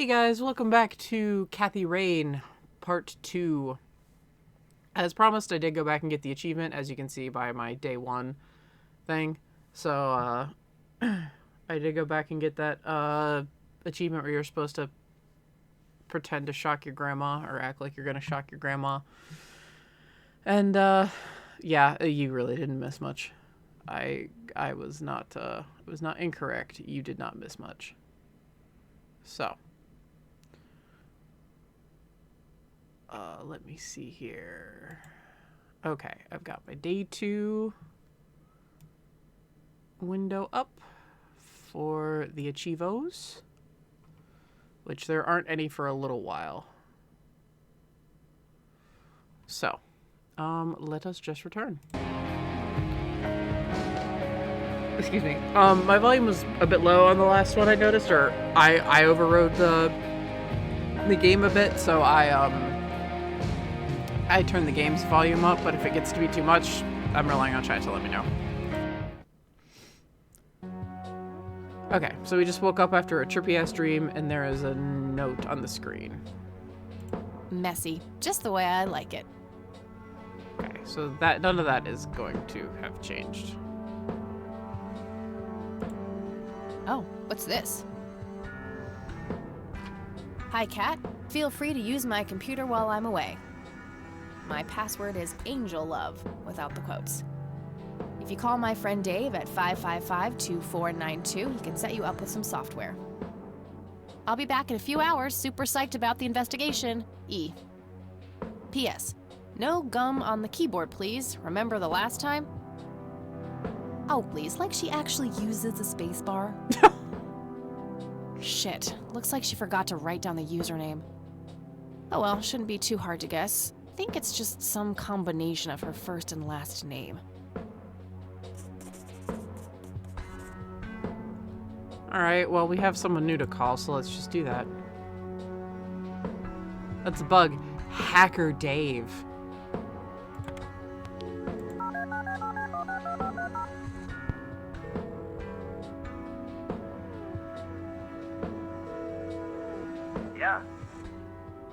Hey guys, welcome back to Kathy Rain, Part 2. As promised, I did go back and get the achievement, as you can see by my day 1 thing. So, I did go back and get that achievement where you're supposed to pretend to shock your grandma, or act like you're gonna shock your grandma. And, yeah, you really didn't miss much. I was not incorrect. You did not miss much. So. Let me see here. Okay, I've got my day 2 window up for the achievos, which there aren't any for a little while. So, let us just return. Excuse me. My volume was a bit low on the last one, I noticed, or I overrode the game a bit, so I turned the game's volume up, but if it gets to be too much, I'm relying on chat to let me know. Okay, so we just woke up after a trippy-ass dream, and there is a note on the screen. Messy. Just the way I like it. Okay, so that none of that is going to have changed. Oh, what's this? Hi, Kat. Feel free to use my computer while I'm away. My password is AngelLove, without the quotes. If you call my friend Dave at 555-2492, he can set you up with some software. I'll be back in a few hours, super psyched about the investigation. E. P.S. No gum on the keyboard, please. Remember the last time? Oh, please, like she actually uses a spacebar. Shit, looks like she forgot to write down the username. Oh well, shouldn't be too hard to guess. I think it's just some combination of her first and last name. Alright, well, we have someone new to call, so let's just do that. That's a bug. Hacker Dave. Yeah.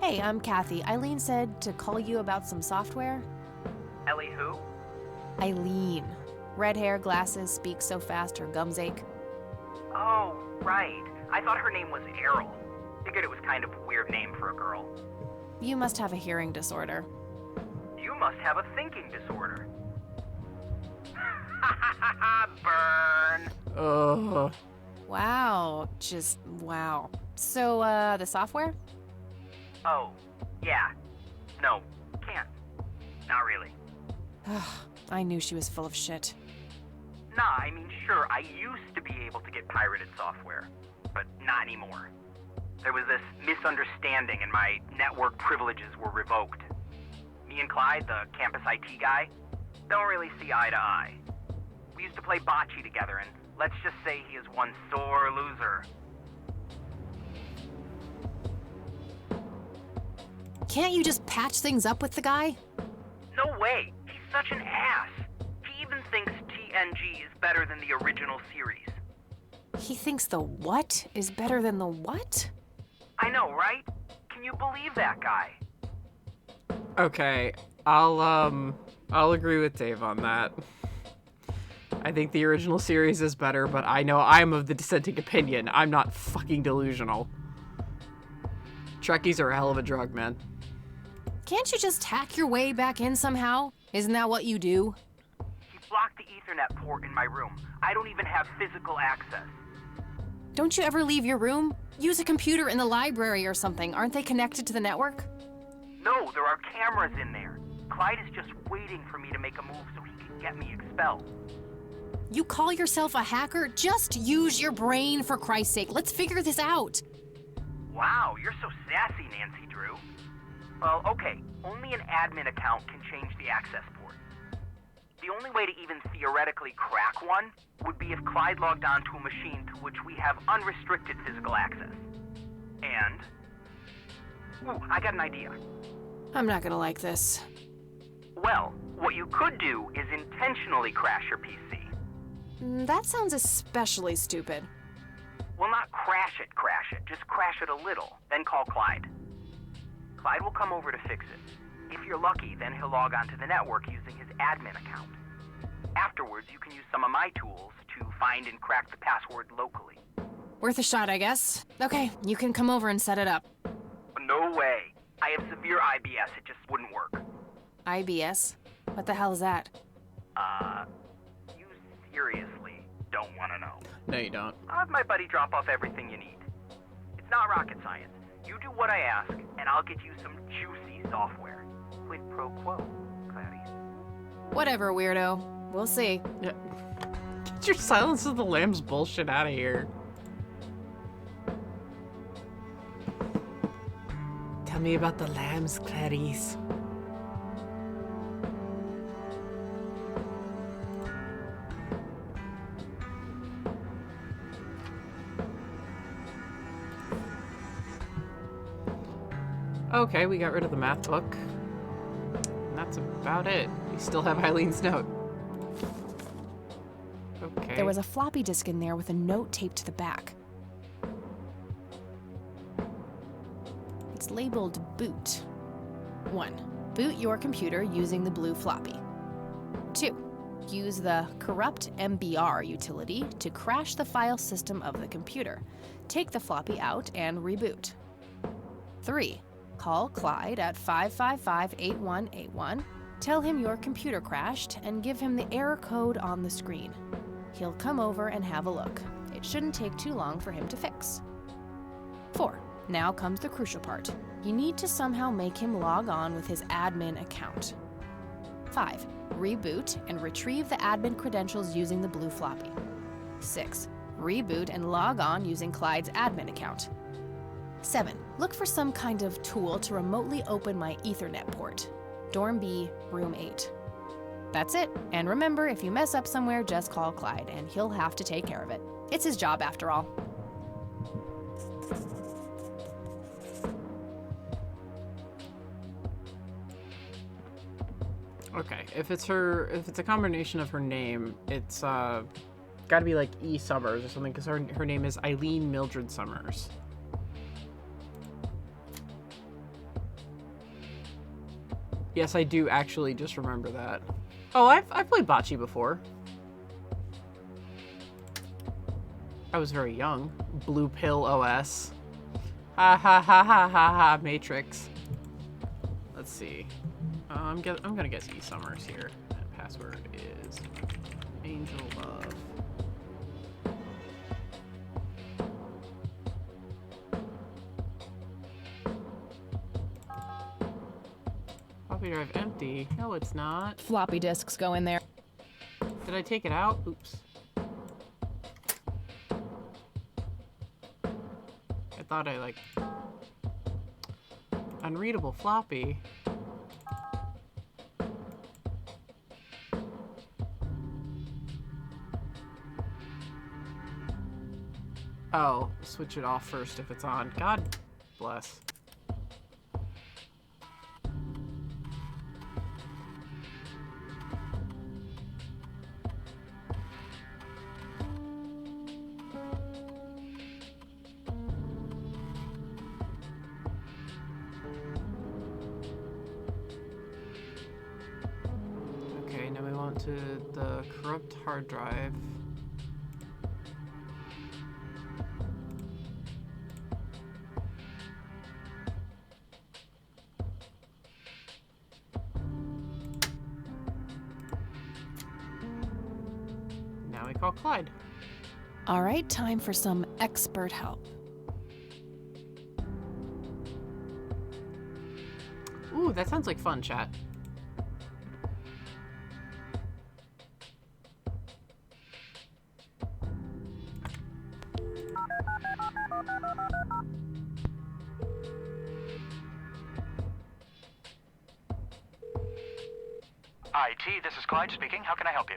Hey, I'm Kathy. Eileen said to call you about some software. Ellie who? Eileen. Red hair, glasses, speaks so fast her gums ache. Oh, right. I thought her name was Errol. Figured it was kind of a weird name for a girl. You must have a hearing disorder. You must have a thinking disorder. Burn. Ugh. Wow, just wow. So, the software? Oh, yeah. No, can't. Not really. I knew she was full of shit. Nah, I mean, sure, I used to be able to get pirated software, but not anymore. There was this misunderstanding and my network privileges were revoked. Me and Clyde, the campus IT guy, don't really see eye to eye. We used to play bocce together, and let's just say he is one sore loser. Can't you just patch things up with the guy? No way! He's such an ass! He even thinks TNG is better than the original series. He thinks the what is better than the what? I know, right? Can you believe that guy? Okay, I'll agree with Dave on that. I think the original series is better, but I know I'm of the dissenting opinion. I'm not fucking delusional. Trekkies are a hell of a drug, man. Can't you just hack your way back in somehow? Isn't that what you do? He blocked the Ethernet port in my room. I don't even have physical access. Don't you ever leave your room? Use a computer in the library or something. Aren't they connected to the network? No, there are cameras in there. Clyde is just waiting for me to make a move so he can get me expelled. You call yourself a hacker? Just use your brain, for Christ's sake. Let's figure this out. Wow, you're so sassy, Nancy Drew. Well, okay, only an admin account can change the access port. The only way to even theoretically crack one would be if Clyde logged onto a machine to which we have unrestricted physical access. And... ooh, I got an idea. I'm not gonna like this. Well, what you could do is intentionally crash your PC. That sounds especially stupid. Well, not crash it, just crash crash it a little, then call Clyde. Clyde will come over to fix it. If you're lucky, then he'll log onto the network using his admin account. Afterwards, you can use some of my tools to find and crack the password locally. Worth a shot, I guess. Okay, you can come over and set it up. No way. I have severe IBS. It just wouldn't work. IBS? What the hell is that? You seriously don't want to know. No, you don't. I'll have my buddy drop off everything you need. It's not rocket science. You do what I ask, and I'll get you some juicy software. Quid pro quo, Clarice. Whatever, weirdo. We'll see. Yeah. Get your Silence of the Lambs bullshit out of here. Tell me about the lambs, Clarice. Okay, we got rid of the math book. And that's about it. We still have Eileen's note. Okay. There was a floppy disk in there with a note taped to the back. It's labeled boot. 1. Boot your computer using the blue floppy. 2. Use the corrupt MBR utility to crash the file system of the computer. Take the floppy out and reboot. 3. Call Clyde at 555-8181. Tell him your computer crashed and give him the error code on the screen. He'll come over and have a look. It shouldn't take too long for him to fix. 4. Now comes the crucial part. You need to somehow make him log on with his admin account. 5. Reboot and retrieve the admin credentials using the blue floppy. 6. Reboot and log on using Clyde's admin account. 7. Look for some kind of tool to remotely open my Ethernet port. Dorm B, room 8. That's it. And remember, if you mess up somewhere, just call Clyde, and he'll have to take care of it. It's his job, after all. Okay, if it's a combination of her name, it's gotta be like E. Summers or something, because her name is Eileen Mildred Summers. Yes, I do actually just remember that. Oh, I've played bocce before. I was very young. Blue Pill OS. Ha ha ha ha ha ha. Matrix. Let's see. I'm gonna guess E. Summers here. And password is Angel Love. Floppy drive empty. No, it's not. Floppy disks go in there. Did I take it out? Oops. I thought I like unreadable floppy. Oh, switch it off first if it's on. God bless. Okay, now we want to the corrupt hard drive. Now we call Clyde. All right, time for some expert help. Ooh, that sounds like fun, chat. IT, this is Clyde speaking. How can I help you?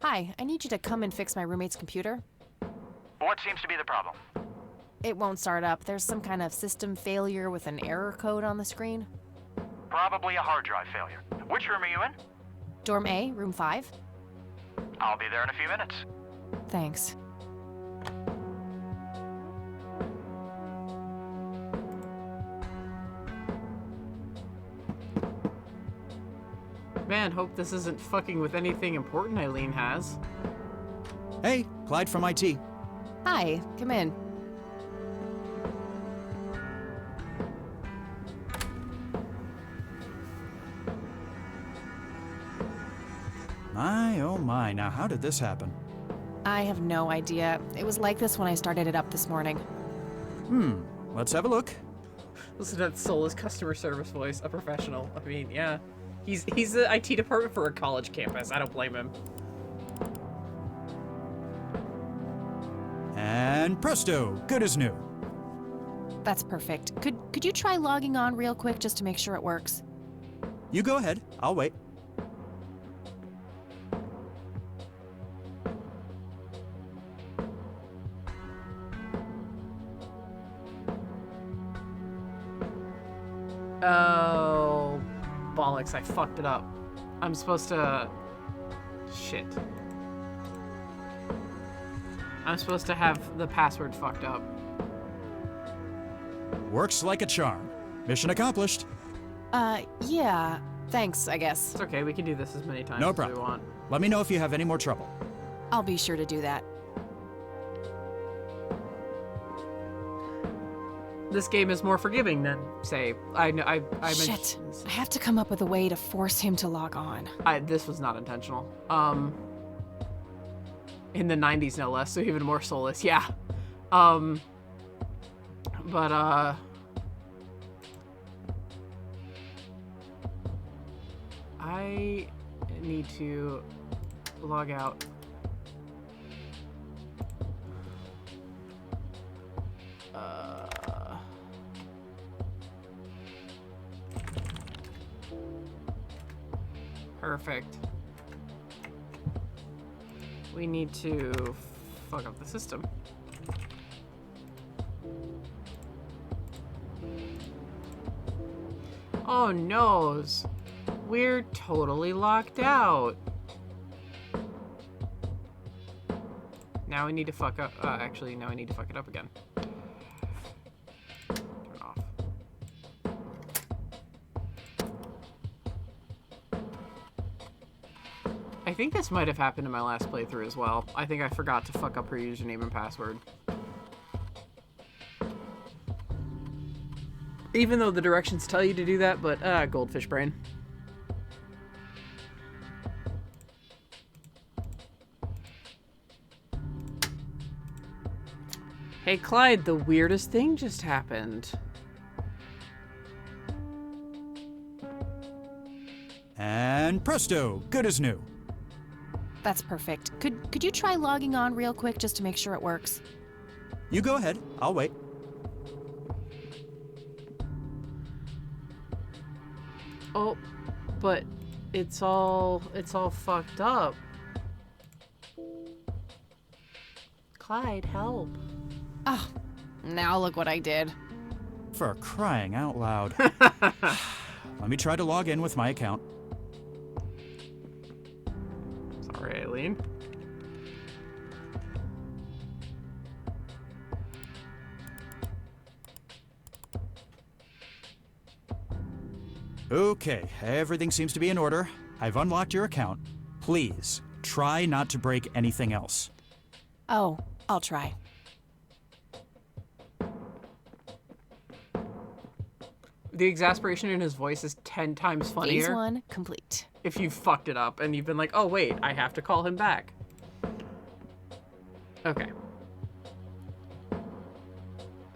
Hi, I need you to come and fix my roommate's computer. What seems to be the problem? It won't start up. There's some kind of system failure with an error code on the screen. Probably a hard drive failure. Which room are you in? Dorm A, room 5. I'll be there in a few minutes. Thanks. Man, hope this isn't fucking with anything important Eileen has. Hey, Clyde from IT. Hi, come in. My, oh my, now how did this happen? I have no idea. It was like this when I started it up this morning. Let's have a look. Listen to that soulless customer service voice, a professional. I mean, yeah. He's the IT department for a college campus. I don't blame him. And presto, good as new. That's perfect. Could you try logging on real quick just to make sure it works? You go ahead, I'll wait. Oh, bollocks, I fucked it up. I'm supposed to... Shit. I'm supposed to have the password fucked up. Works like a charm. Mission accomplished. Yeah. Thanks, I guess. It's okay, we can do this as many times No as problem. we want. Let me know if you have any more trouble. I'll be sure to do that. This game is more forgiving than, say, I Shit. I have to come up with a way to force him to log on. This was not intentional. In the 90s, no less, so even more soulless, yeah. I need to log out. Perfect. We need to fuck up the system. Oh noes. We're totally locked out. Now we need to fuck up. Actually, now I need to fuck it up again. Turn off. I think this might have happened in my last playthrough as well. I think I forgot to fuck up her username and password. Even though the directions tell you to do that, but goldfish brain. Hey Clyde, the weirdest thing just happened. And presto, good as new. That's perfect. Could you try logging on real quick just to make sure it works? You go ahead, I'll wait. Oh, but it's all fucked up. Clyde, help. Oh, now look what I did. For crying out loud. Let me try to log in with my account. Sorry, Eileen. Okay, everything seems to be in order. I've unlocked your account. Please, try not to break anything else. Oh, I'll try. The exasperation in his voice is 10 times Phase funnier 1 complete. if you fucked it up and you've been like, oh wait, I have to call him back. Okay.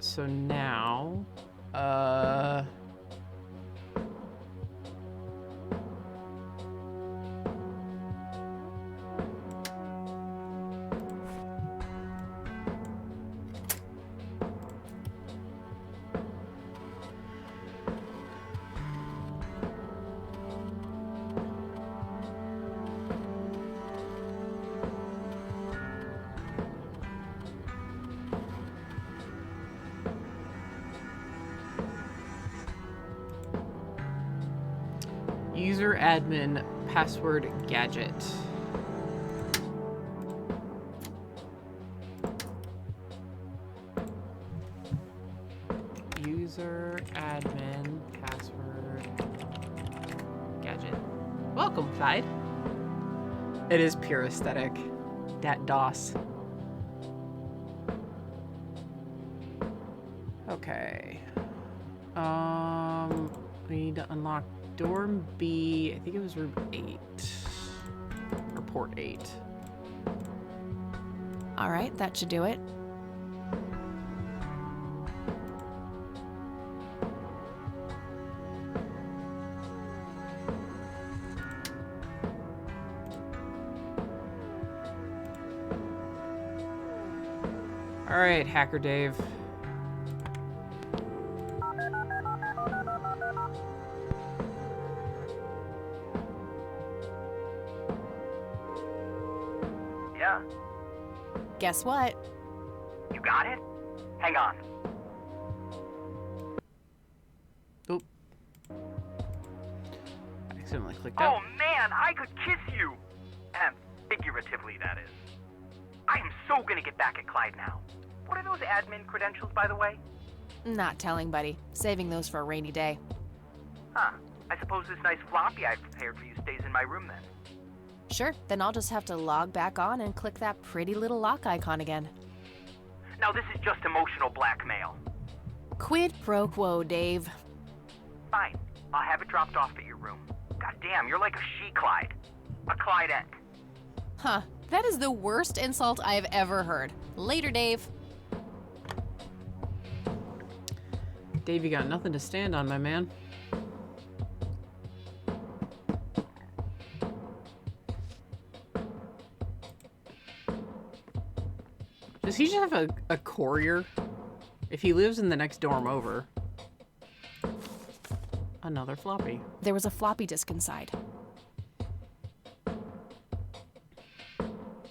So now, user admin password gadget. User admin password gadget. Welcome, Clyde. It is pure aesthetic. Dat DOS. Okay. We need to unlock dorm B. I think it was room 8. Or port 8. All right, that should do it. All right, Hacker Dave. Yeah, Guess what? you got it? Hang on. Oop. I accidentally clicked Oh out. man, I could kiss you! Figuratively, that is. I am so gonna get back at Clyde now. What are those admin credentials, by the way? Not telling, buddy. Saving those for a rainy day. Huh. I suppose this nice floppy I've prepared for you stays in my room then. Sure, then I'll just have to log back on and click that pretty little lock icon again. Now this is just emotional blackmail. Quid pro quo, Dave. Fine. I'll have it dropped off at your room. God damn, you're like a she-Clyde. A Clydette. Huh, that is the worst insult I've ever heard. Later, Dave. Dave, you got nothing to stand on, my man. Does he just have a courier? If he lives in the next dorm over. Another floppy. There was a floppy disk inside.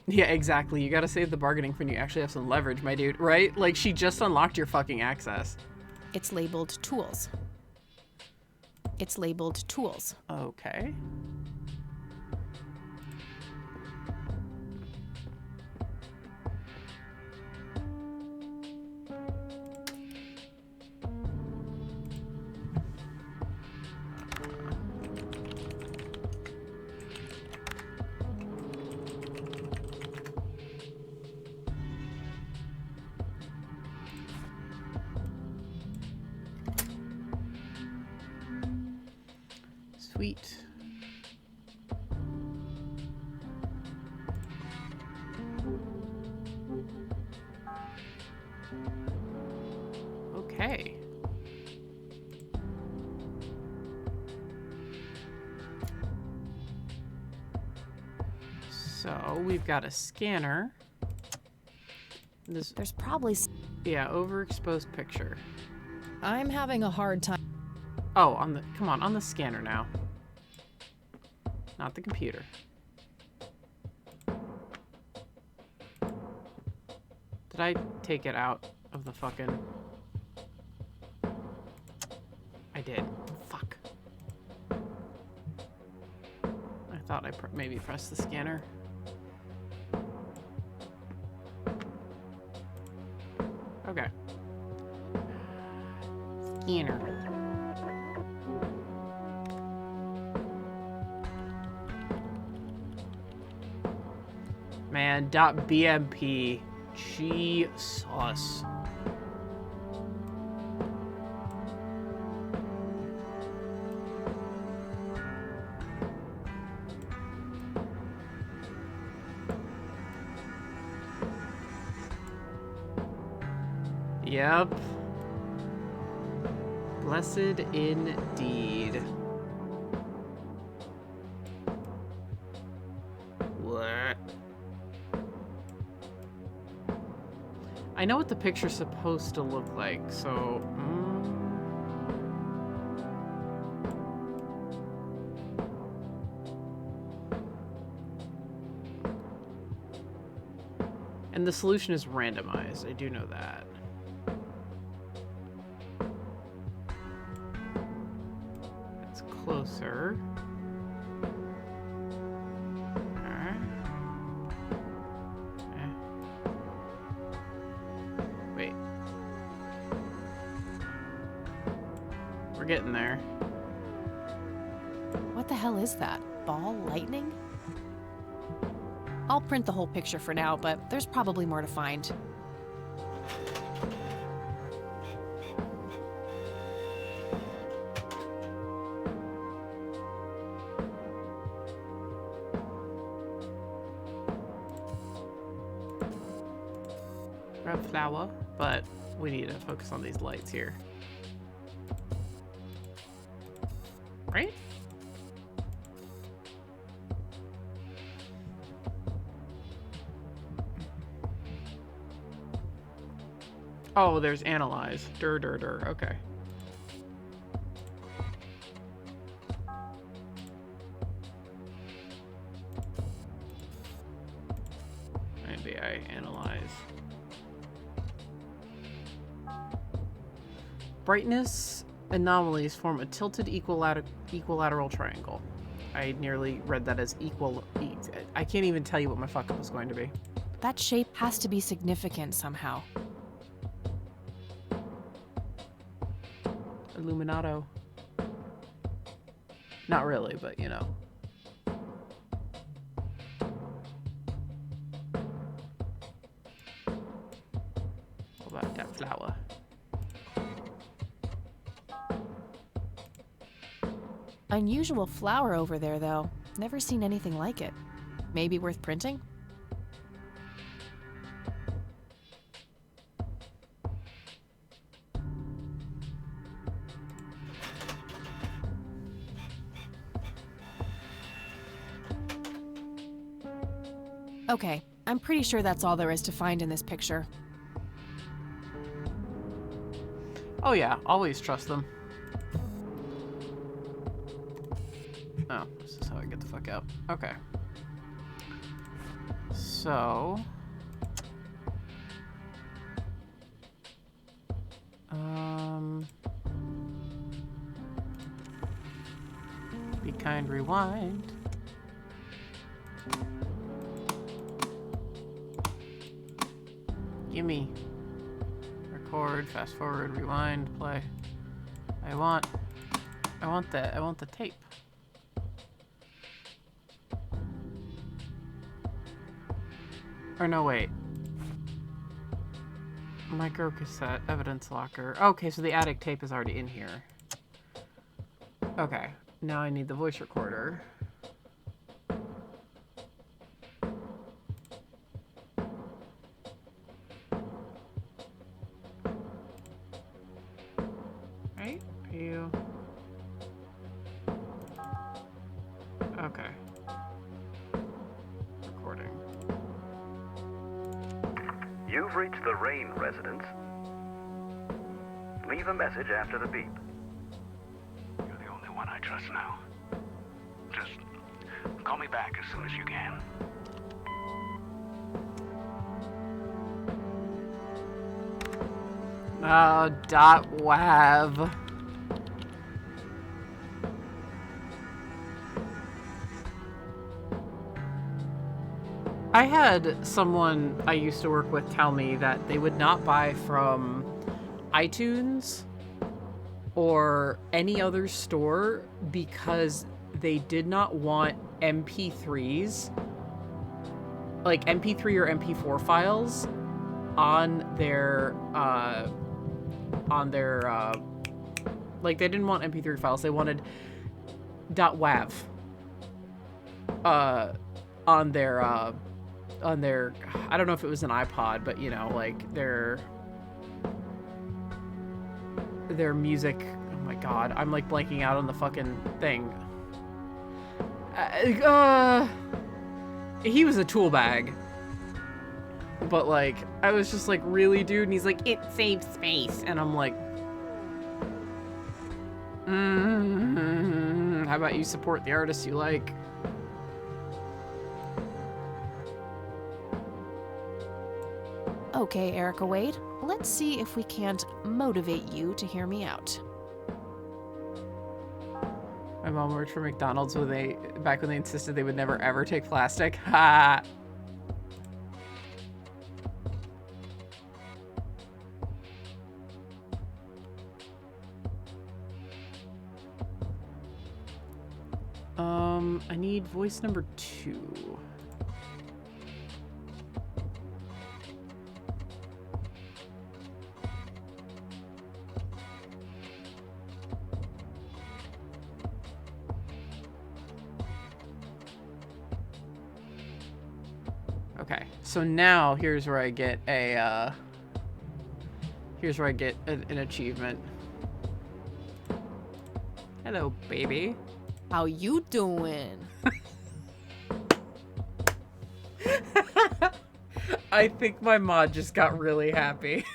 Yeah, exactly. You gotta save the bargaining when you actually have some leverage, my dude, right? Like, she just unlocked your fucking access. It's labeled tools. It's labeled tools. Okay. Sweet. Okay. So we've got a scanner. There's probably... Yeah, overexposed picture. I'm having a hard time. Oh, come on, on the scanner now. Not the computer. Did I take it out of the fucking... I did. Fuck. I thought I maybe pressed the scanner. Okay. Scanner. Man, .bmp. Jesus. Yep. Blessed indeed. What? I know what the picture's supposed to look like, so... And the solution is randomized, I do know that. That's closer. Wait. We're getting there. What the hell is that? ball lightning? I'll print the whole picture for now, but there's probably more to find. Grab flour, but we need to focus on these lights here. Right? Oh, there's analyze. Okay. Maybe I analyze. Brightness anomalies form a tilted equilateral triangle. I nearly read that as I can't even tell you what my fuck up was going to be. That shape has to be significant somehow. Illuminato. Not really, but you know. What about that flower? Unusual flower over there, though. Never seen anything like it. Maybe worth printing? Okay, I'm pretty sure that's all there is to find in this picture. Oh yeah, always trust them. Oh, this is how I get the fuck out. Okay. So... Be kind, rewind. Gimme. Record, fast forward, rewind, play. I want the tape. Or no, wait. Micro cassette, evidence locker. Okay, so the attic tape is already in here. Okay, now I need the voice recorder. Right? Are you... Okay. Recording. You've reached the Rain residence. Leave a message after the beep. You're the only one I trust now. Just call me back as soon as you can. Oh, .wav. I had someone I used to work with tell me that they would not buy from iTunes or any other store because they did not want MP3s, like MP3 or MP4 files on their like they didn't want MP3 files, they wanted .wav on their I don't know if it was an iPod, but you know, like their music. Oh my god, I'm like blanking out on the fucking thing. He was a tool bag, but like I was just like, really, dude? And he's like, it saves space, and I'm like, how about you support the artists you like? Okay, Erica Wade, let's see if we can't motivate you to hear me out. My mom worked for McDonald's back when they insisted they would never ever take plastic. Ha! I need voice number 2. Okay, so now here's where I get a, an achievement. Hello, baby. How you doing? I think my mod just got really happy.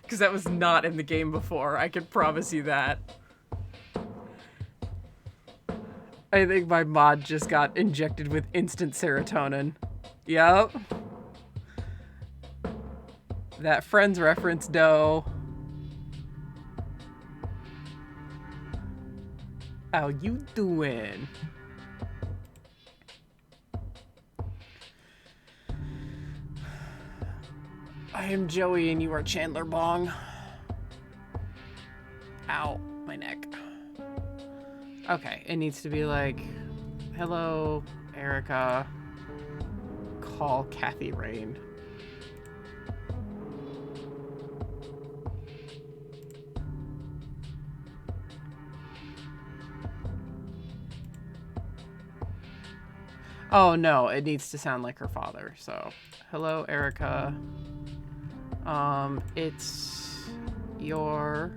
Because that was not in the game before, I can promise you that. I think my mod just got injected with instant serotonin. Yup. That Friends reference, dough. How you doing? I am Joey and you are Chandler Bong. Ow, my neck. Okay, it needs to be like, hello, Erica. Call Kathy Rain. Oh no, it needs to sound like her father. So, hello, Erica. It's your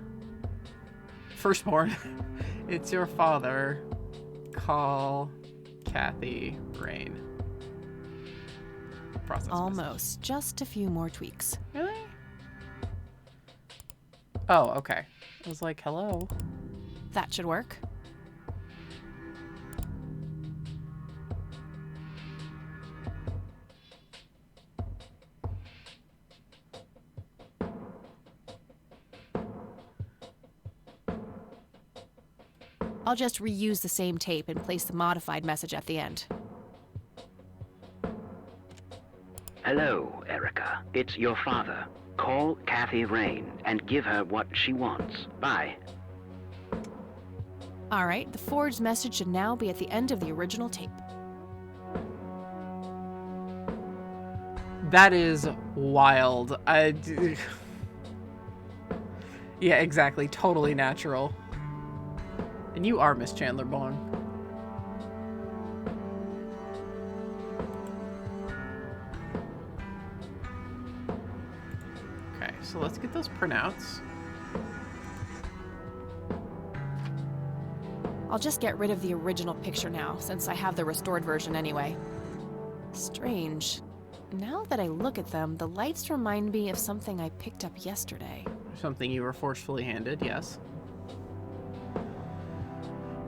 firstborn. It's your father. Call Kathy Rain. Process Almost. message. Just a few more tweaks. Really? Oh, okay. I was like, hello. That should work. I'll just reuse the same tape and place the modified message at the end. Hello, Erica. It's your father. Call Kathy Rain and give her what she wants. Bye. All right, the forged message should now be at the end of the original tape. That is wild. Yeah, exactly. Totally natural. And you are Miss Chandler Bong. Okay, so let's get those printouts. I'll just get rid of the original picture now, since I have the restored version anyway. Strange. Now that I look at them, the lights remind me of something I picked up yesterday. Something you were forcefully handed, yes.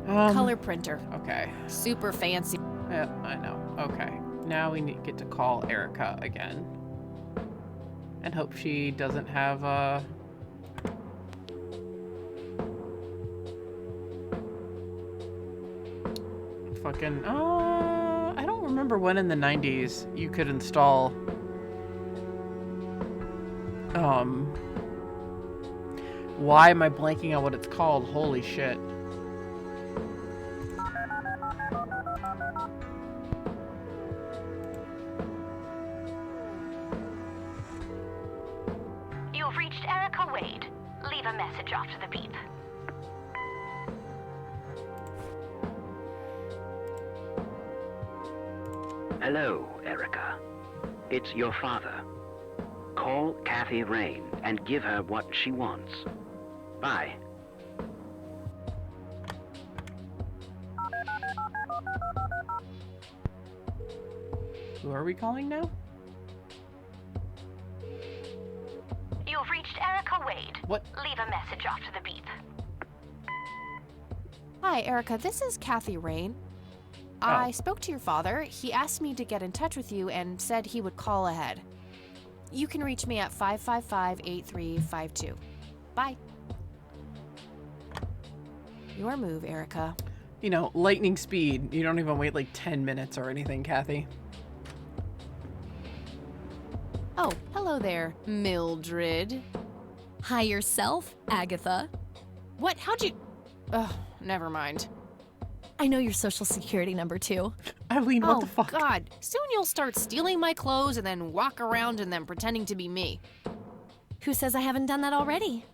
Color printer. Okay. Super fancy. Yeah, I know. Okay. Now we get to call Erica again. And hope she doesn't have fucking... I don't remember when in the 90s you could install... Why am I blanking on what it's called? Holy shit. You've reached Erica Wade. Leave a message after the beep. Hello, Erica. It's your father. Call Kathy Rain and give her what she wants. Bye. Who are we calling now? You've reached Erica Wade. What? Leave a message after the beep. Hi, Erica. This is Kathy Rain. I spoke to your father. He asked me to get in touch with you and said he would call ahead. You can reach me at 555-8352. Bye. Your move, Erica. You know, lightning speed. You don't even wait like 10 minutes or anything, Kathy. Oh, hello there, Mildred. Hi yourself, Agatha. What? How'd you... Oh, never mind. I know your social security number, too. Eileen, what the fuck? Oh, God. Soon you'll start stealing my clothes and then walk around in them pretending to be me. Who says I haven't done that already?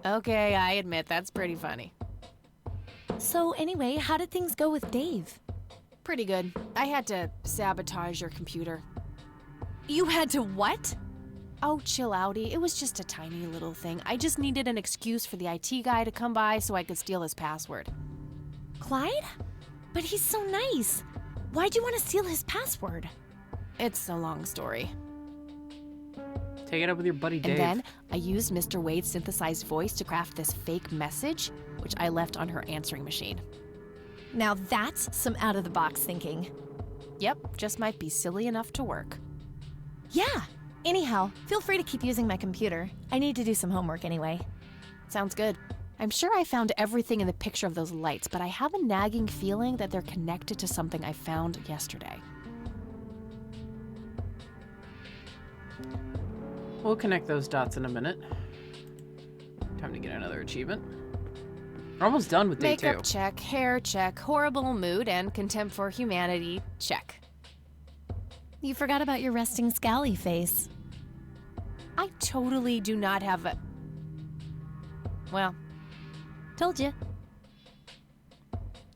Okay, I admit that's pretty funny. So anyway, how did things go with Dave? Pretty good. I had to sabotage your computer. You had to what? Oh, chill outie. It was just a tiny little thing. I just needed an excuse for the IT guy to come by so I could steal his password. Clyde? But he's so nice. Why'd you want to steal his password? It's a long story. Take it up with your buddy Dave. And then I used Mr. Wade's synthesized voice to craft this fake message, which I left on her answering machine. Now that's some out-of-the-box thinking. Yep, just might be silly enough to work. Yeah. Anyhow, feel free to keep using my computer. I need to do some homework anyway. Sounds good. I'm sure I found everything in the picture of those lights, but I have a nagging feeling that they're connected to something I found yesterday. We'll connect those dots in a minute. Time to get another achievement. We're almost done with day 2. Makeup check, hair check, horrible mood, and contempt for humanity check. You forgot about your resting scally face. I totally do not have a... Well, told you.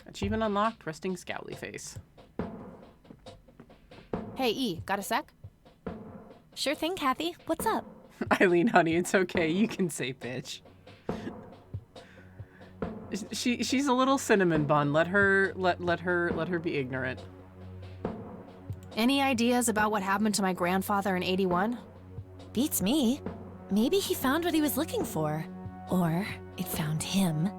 Achievement unlocked, resting scowly face. Hey, E, got a sec? Sure thing, Kathy. What's up? Eileen, honey, it's okay. You can say bitch. She's a little cinnamon bun. Let her be ignorant. Any ideas about what happened to my grandfather in 81? Beats me. Maybe he found what he was looking for. Or it found him.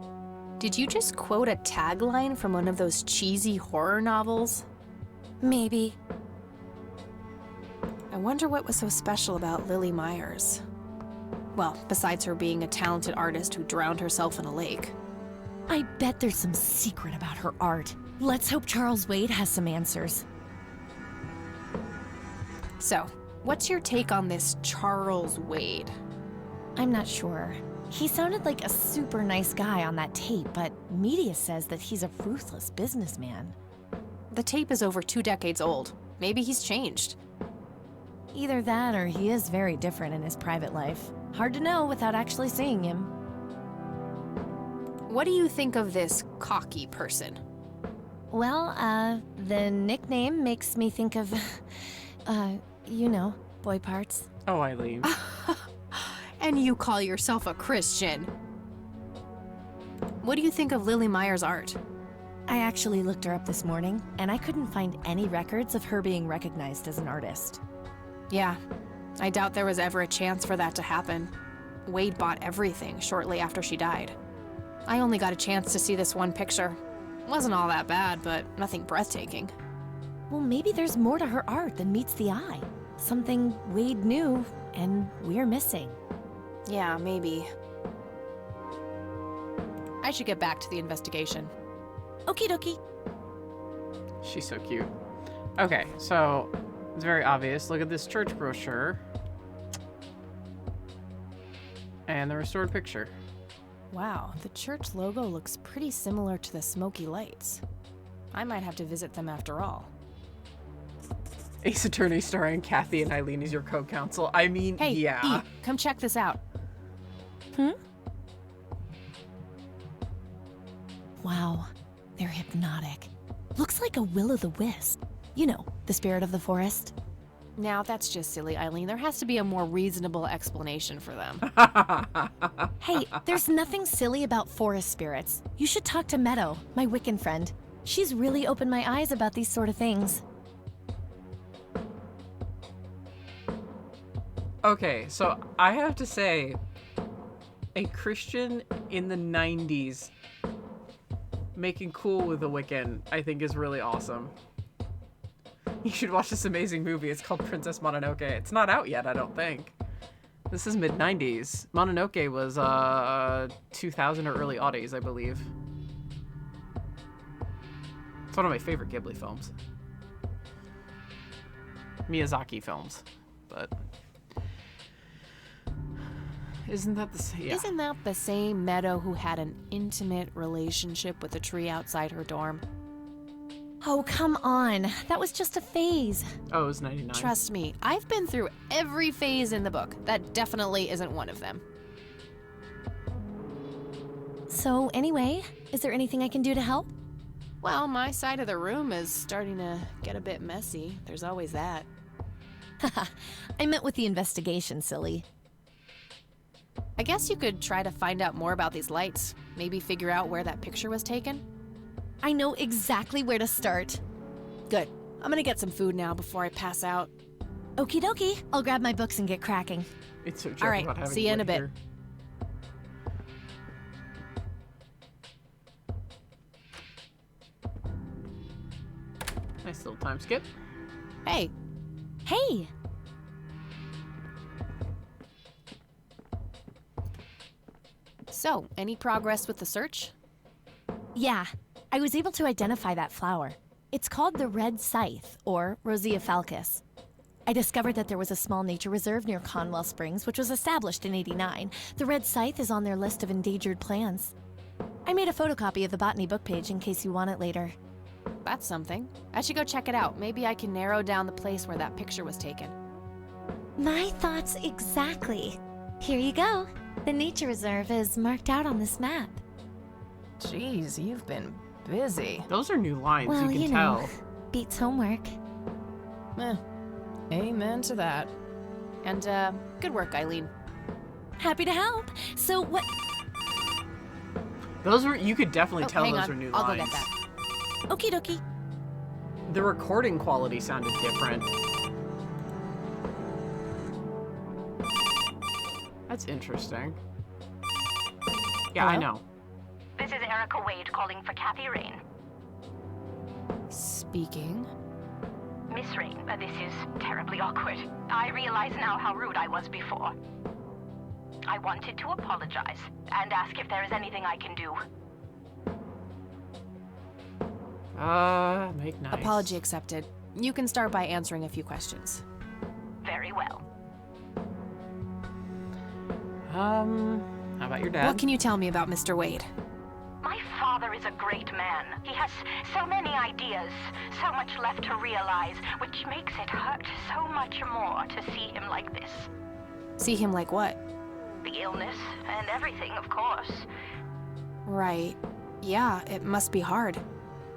Did you just quote a tagline from one of those cheesy horror novels? Maybe. I wonder what was so special about Lily Myers. Well, besides her being a talented artist who drowned herself in a lake. I bet there's some secret about her art. Let's hope Charles Wade has some answers. So, what's your take on this Charles Wade? I'm not sure. He sounded like a super nice guy on that tape, but media says that he's a ruthless businessman. The tape is over 2 decades old. Maybe he's changed. Either that or he is very different in his private life. Hard to know without actually seeing him. What do you think of this cocky person? Well, the nickname makes me think of, you know, boy parts. Oh, Eileen. And you call yourself a Christian. What do you think of Lily Myers' art? I actually looked her up this morning, and I couldn't find any records of her being recognized as an artist. Yeah, I doubt there was ever a chance for that to happen. Wade bought everything shortly after she died. I only got a chance to see this one picture. Wasn't all that bad, but nothing breathtaking. Well, maybe there's more to her art than meets the eye. Something Wade knew, and we're missing. Yeah, maybe. I should get back to the investigation. Okie dokie. She's so cute. Okay, so it's very obvious. Look at this church brochure. And the restored picture. Wow, the church logo looks pretty similar to the smoky lights. I might have to visit them after all. Ace Attorney starring Kathy and Eileen as your co-counsel. I mean, hey, yeah. E, come check this out. Wow, they're hypnotic. Looks like a will-o'-the-wisp. You know, the spirit of the forest. Now, that's just silly, Eileen. There has to be a more reasonable explanation for them. Hey, there's nothing silly about forest spirits. You should talk to Meadow, my Wiccan friend. She's really opened my eyes about these sort of things. Okay, so I have to say, a Christian in the 90s making cool with a Wiccan, I think is really awesome. You should watch this amazing movie. It's called Princess Mononoke. It's not out yet, I don't think. This is mid-90s. Mononoke was 2000 or early aughties, I believe. It's one of my favorite Ghibli films. Miyazaki films, but... Isn't that the same? Yeah. Isn't that the same Meadow who had an intimate relationship with a tree outside her dorm? Oh, come on. That was just a phase. Oh, it was 99. Trust me, I've been through every phase in the book. That definitely isn't one of them. So, anyway, is there anything I can do to help? Well, my side of the room is starting to get a bit messy. There's always that. Haha, I meant with the investigation, silly. I guess you could try to find out more about these lights. Maybe figure out where that picture was taken. I know exactly where to start. Good. I'm gonna get some food now before I pass out. Okie dokie, I'll grab my books and get cracking. It's so All right, about having see you in a wood bit. here. Nice little time skip. Hey, Hey! so any progress with the search? Yeah, I was able to identify that flower. It's called the red scythe, or Rosea falcus. I discovered that there was a small nature reserve near Conwell Springs, which was established in '89. The red scythe is on their list of endangered plants. I made a photocopy of the botany book page in case you want it later. That's something. I should go check it out. Maybe I can narrow down the place where that picture was taken. My thoughts exactly. Here you go. The nature reserve is marked out on this map. Jeez, you've been busy. Those are new lines, Well, you can know, tell. beats homework. Amen to that. And, good work, Eileen. Happy to help. So what? Those were, you could definitely tell hang those on. were new I'll lines. go get that. Okie dokie. The recording quality sounded different. That's interesting. Yeah, I Hello? know. This is Erica Wade calling for Kathy Rain. Speaking. Miss Rain, this is terribly awkward. I realize now how rude I was before. I wanted to apologize and ask if there is anything I can do. Make nice. Apology accepted. You can start by answering a few questions. Very well. How about your dad? What can you tell me about Mr. Wade? My father is a great man. He has so many ideas, so much left to realize, which makes it hurt so much more to see him like this. See him like what? The illness and everything, of course. Right. Yeah, it must be hard.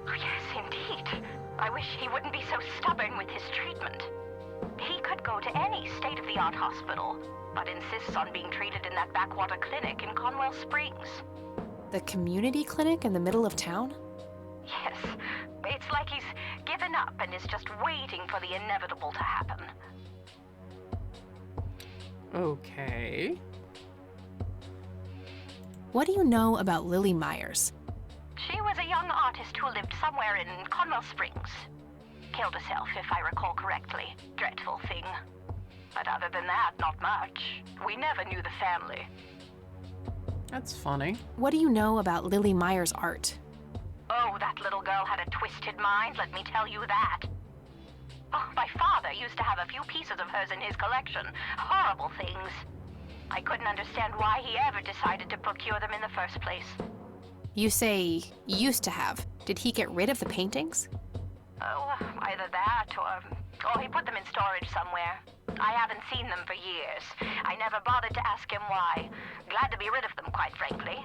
Oh, yes, indeed. I wish he wouldn't be so stubborn with his treatment. He could go to any state-of-the-art hospital, but insists on being treated in that backwater clinic in Conwell Springs. The community clinic in the middle of town? Yes, it's like he's given up and is just waiting for the inevitable to happen. Okay. What do you know about Lily Myers? She was a young artist who lived somewhere in Conwell Springs. Killed herself, if I recall correctly. Dreadful thing. But other than that, not much. We never knew the family. That's funny. What do you know about Lily Myers' art? Oh, that little girl had a twisted mind, let me tell you that. Oh, my father used to have a few pieces of hers in his collection. Horrible things. I couldn't understand why he ever decided to procure them in the first place. You say used to have. Did he get rid of the paintings? Oh, either that or he put them in storage somewhere. I haven't seen them for years. I never bothered to ask him why. Glad to be rid of them, quite frankly.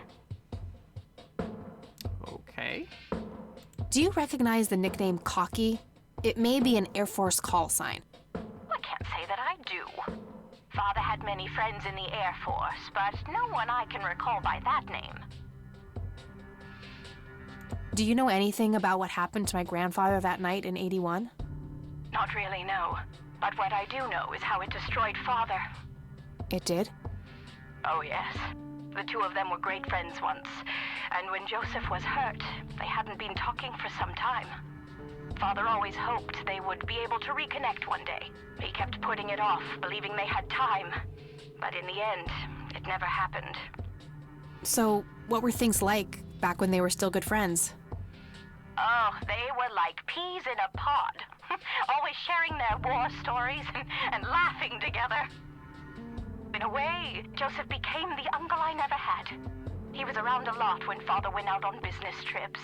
Okay. Do you recognize the nickname Cocky? It may be an Air Force call sign. I can't say that I do. Father had many friends in the Air Force, but no one I can recall by that name. Do you know anything about what happened to my grandfather that night in '81? Not really, no. But what I do know is how it destroyed Father. It did? Oh, yes. The two of them were great friends once. And when Joseph was hurt, they hadn't been talking for some time. Father always hoped they would be able to reconnect one day. He kept putting it off, believing they had time. But in the end, it never happened. So, what were things like back when they were still good friends? Oh, they were like peas in a pod. Always sharing their war stories and laughing together. It In a way, Joseph became the uncle I never had. He was around a lot when Father went out on business trips.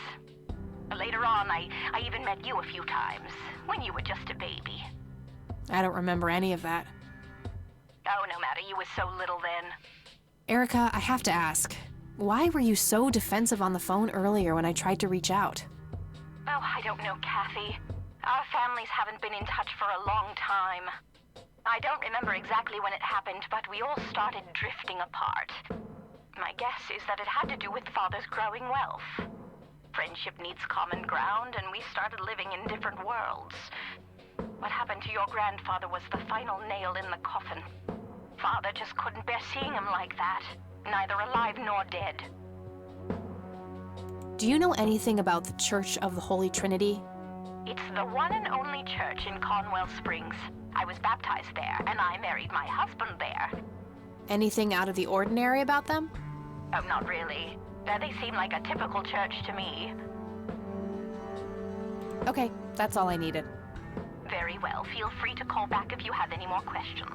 Later on, I even met you a few times, when you were just a baby. I don't remember any of that. Oh, no matter, you were so little then. Erica, I have to ask, why were you so defensive on the phone earlier when I tried to reach out? Oh, I don't know, Kathy. Our families haven't been in touch for a long time. I don't remember exactly when it happened, but we all started drifting apart. My guess is that it had to do with Father's growing wealth. Friendship needs common ground, and we started living in different worlds. What happened to your grandfather was the final nail in the coffin. Father just couldn't bear seeing him like that, neither alive nor dead. Do you know anything about the Church of the Holy Trinity? It's the one and only church in Conwell Springs. I was baptized there, and I married my husband there. Anything out of the ordinary about them? Oh, not really. They seem like a typical church to me. Okay, that's all I needed. Very well. Feel free to call back if you have any more questions.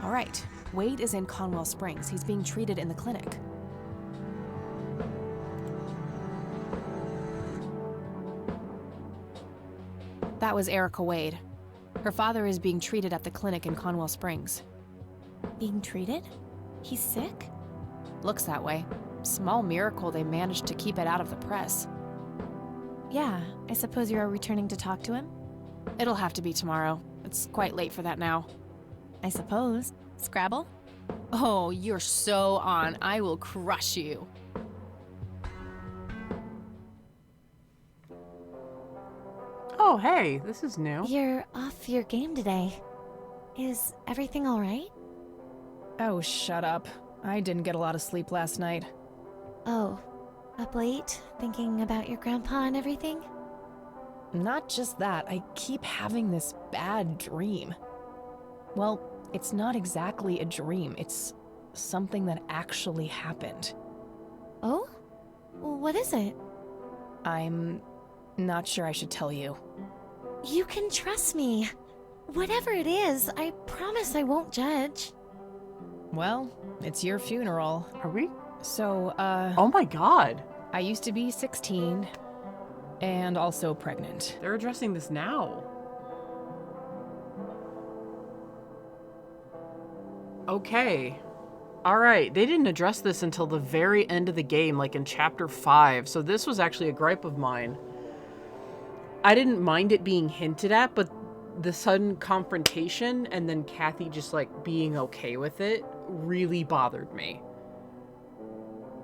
All right. Wade is in Conwell Springs. He's being treated in the clinic. That was Erica Wade. Her father is being treated at the clinic in Conwell Springs. Being treated? He's sick? Looks that way. Small miracle they managed to keep it out of the press. Yeah, I suppose you're returning to talk to him? It'll have to be tomorrow. It's quite late for that now. I suppose. Scrabble? Oh, you're so on. I will crush you. Oh, hey, this is new. You're off your game today. Is everything all right? Oh, shut up. I didn't get a lot of sleep last night. Oh, up late, thinking about your grandpa and everything? Not just that, I keep having this bad dream. Well, it's not exactly a dream, it's something that actually happened. Oh? What is it? I'm not sure I should tell you. You can trust me. Whatever it is, I promise I won't judge. Well, it's your funeral. Are we? So, Oh my god. I used to be 16 and also pregnant. They're addressing this now. Okay. Alright, they didn't address this until the very end of the game, like in Chapter 5, so this was actually a gripe of mine. I didn't mind it being hinted at, but the sudden confrontation and then Kathy just, like, being okay with it really bothered me.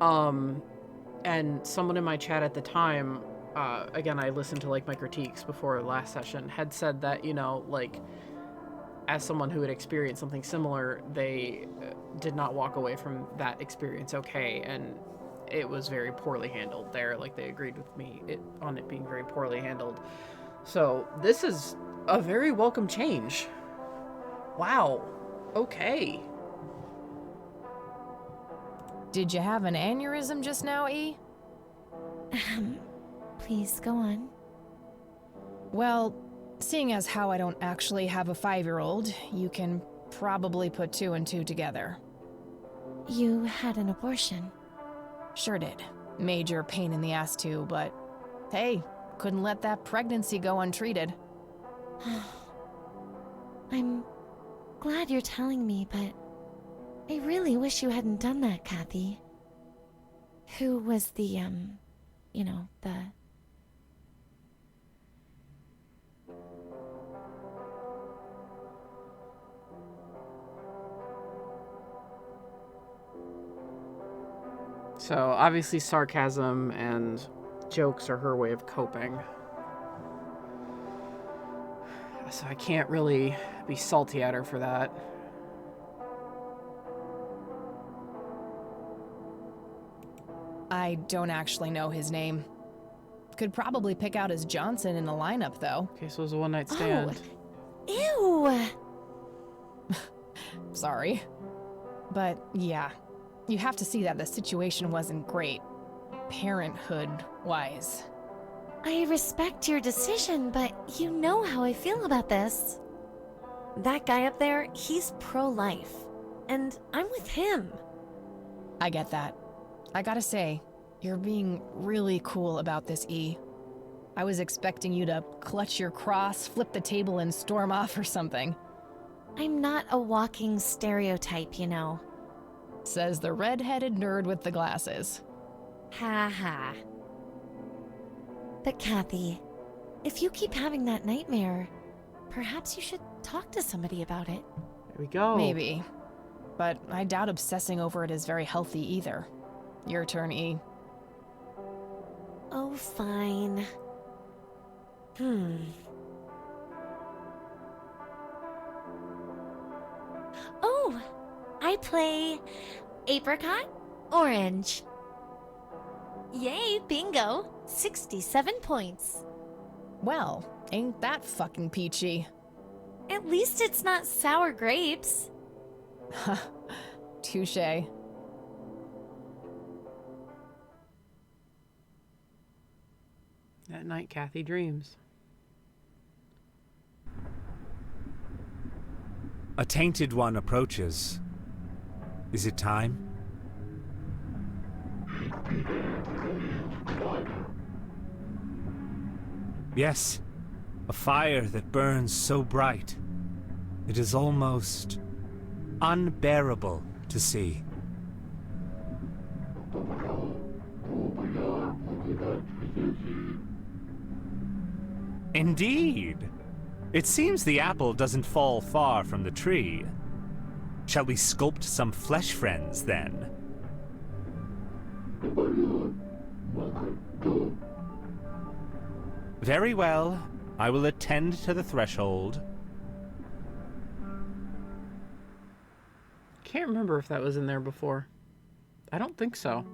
And someone in my chat at the time, again, I listened to, like, my critiques before last session, had said that, you know, like, as someone who had experienced something similar, they did not walk away from that experience okay, and it was very poorly handled there. Like, they agreed with me on it being very poorly handled. So this is a very welcome change. Wow. Okay. Did you have an aneurysm just now, E? Please, go on. Well, seeing as how I don't actually have a 5-year-old, you can probably put 2 and 2 together. You had an abortion. Sure did. Major pain in the ass too, but hey, couldn't let that pregnancy go untreated. I'm glad you're telling me, but I really wish you hadn't done that, Kathy. Who was the, you know, the... So, obviously sarcasm and jokes are her way of coping. So I can't really be salty at her for that. I don't actually know his name. Could probably pick out his Johnson in the lineup, though. Okay, so it was a one-night stand. Oh. Ew! Sorry. But, yeah. You have to see that the situation wasn't great. Parenthood-wise. I respect your decision, but you know how I feel about this. That guy up there, he's pro-life. And I'm with him. I get that. I gotta say, you're being really cool about this, E. I was expecting you to clutch your cross, flip the table, and storm off or something. I'm not a walking stereotype, you know. Says the red-headed nerd with the glasses. Ha ha. But Kathy, if you keep having that nightmare, perhaps you should talk to somebody about it. There we go. Maybe. But I doubt obsessing over it is very healthy either. Your turn, E. Oh, fine. Oh, I play apricot, orange. Yay, bingo. 67 points. Well, ain't that fucking peachy. At least it's not sour grapes. Touché. At night, Kathy dreams. A tainted one approaches. Is it time? Yes, a fire that burns so bright. It is almost unbearable to see. Indeed. It seems the apple doesn't fall far from the tree. Shall we sculpt some flesh friends, then? Very well. I will attend to the threshold. Can't remember if that was in there before. I don't think so.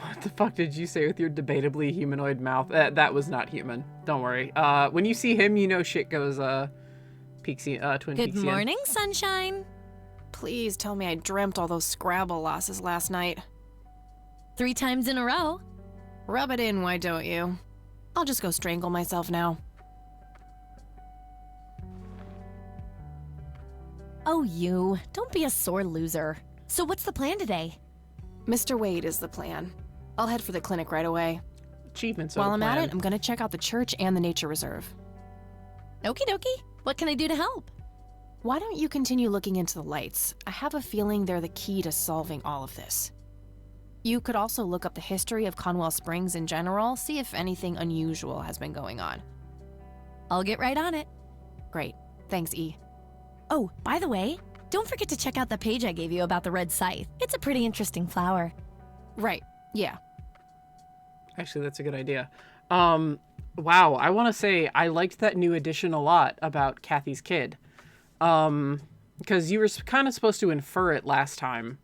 What the fuck did you say with your debatably humanoid mouth? That was not human. Don't worry. When you see him, you know shit goes, Twin Peaks. Good morning, sunshine. Please tell me I dreamt all those Scrabble losses last night. 3 times in a row. Rub it in, why don't you? I'll just go strangle myself now. Oh, you. Don't be a sore loser. So what's the plan today? Mr. Wade is the plan. I'll head for the clinic right away. Achievements. While I'm at it, I'm gonna check out the church and the nature reserve. Okie dokie. What can I do to help? Why don't you continue looking into the lights? I have a feeling they're the key to solving all of this. You could also look up the history of Conwell Springs in general, see if anything unusual has been going on. I'll get right on it. Great. Thanks, E. Oh, by the way, don't forget to check out the page I gave you about the red scythe. It's a pretty interesting flower. Right. Yeah. Actually, that's a good idea. Wow, I want to say I liked that new edition a lot about Kathy's kid. Because you were kind of supposed to infer it last time.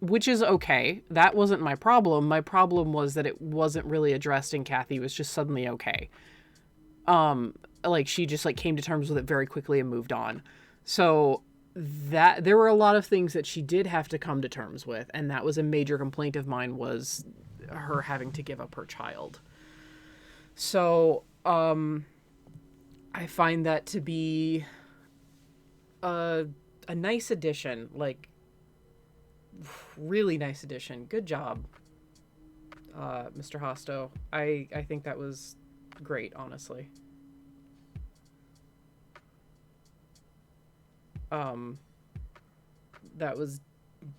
Which is okay. That wasn't my problem. My problem was that it wasn't really addressed and Kathy was just suddenly okay. Like she just like came to terms with it very quickly and moved on. So that there were a lot of things that she did have to come to terms with, and that was a major complaint of mine, was her having to give up her child. So, I find that to be a nice addition, like really nice addition. Good job, Mr. Hosto. I think that was great, honestly. That was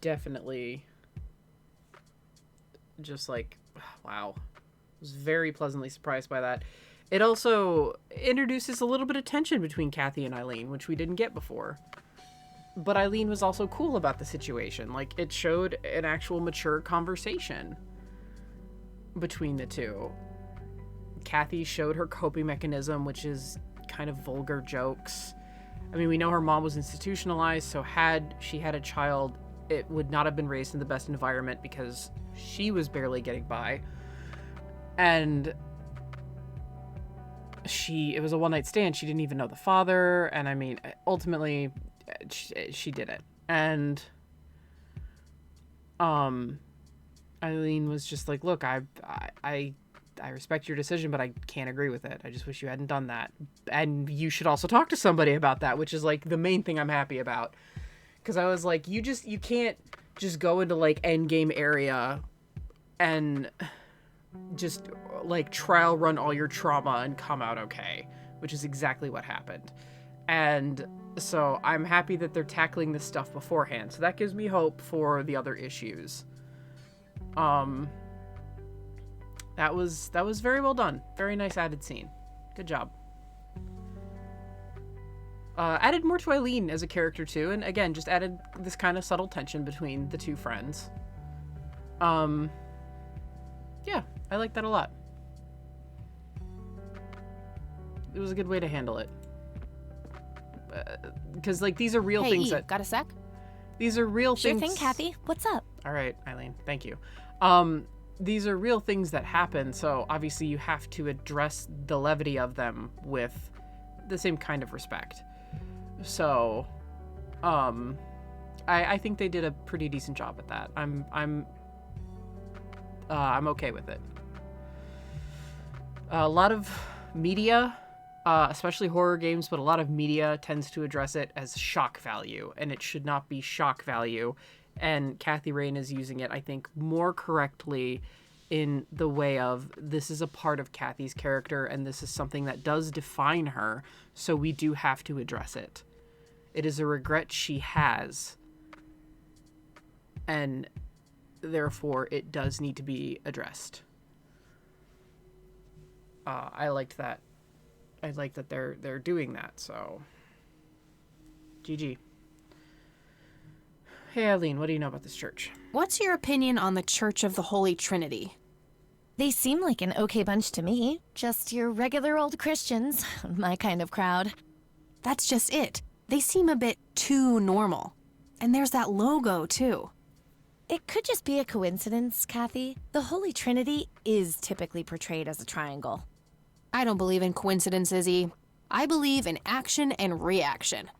definitely just like, wow. I was very pleasantly surprised by that. It also introduces a little bit of tension between Kathy and Eileen, which we didn't get before. But Eileen was also cool about the situation. Like, it showed an actual mature conversation between the two. Kathy showed her coping mechanism, which is kind of vulgar jokes. I mean, we know her mom was institutionalized, so had she had a child, it would not have been raised in the best environment because she was barely getting by. And it was a one-night stand. She didn't even know the father. And I mean, ultimately, she did it. And Eileen was just like, look, I I respect your decision, but I can't agree with it. I just wish you hadn't done that. And you should also talk to somebody about that, which is like the main thing I'm happy about. Because I was like, you can't just go into like end game area and just like trial run all your trauma and come out okay, which is exactly what happened. And so I'm happy that they're tackling this stuff beforehand. So that gives me hope for the other issues. That was very well done. Very nice added scene. Good job. Added more to Eileen as a character too, and again, just added this kind of subtle tension between the two friends. Yeah, I like that a lot. It was a good way to handle it. Because like these are real things that got a sec? These are real Sure things. thing, Kathy. What's up? All right, Eileen. Thank you. These are real things that happen, so obviously you have to address the levity of them with the same kind of respect. So, I think they did a pretty decent job at that. I'm okay with it. A lot of media, especially horror games, but a lot of media tends to address it as shock value, and it should not be shock value. And Kathy Rain is using it, I think, more correctly in the way of this is a part of Kathy's character, and this is something that does define her, so we do have to address it. It is a regret she has, and therefore it does need to be addressed. I liked that. I like that they're doing that, so GG. Hey Eileen, what do you know about this church? What's your opinion on the Church of the Holy Trinity? They seem like an okay bunch to me. Just your regular old Christians. My kind of crowd. That's just it. They seem a bit too normal. And there's that logo, too. It could just be a coincidence, Kathy. The Holy Trinity is typically portrayed as a triangle. I don't believe in coincidences, E. I believe in action and reaction.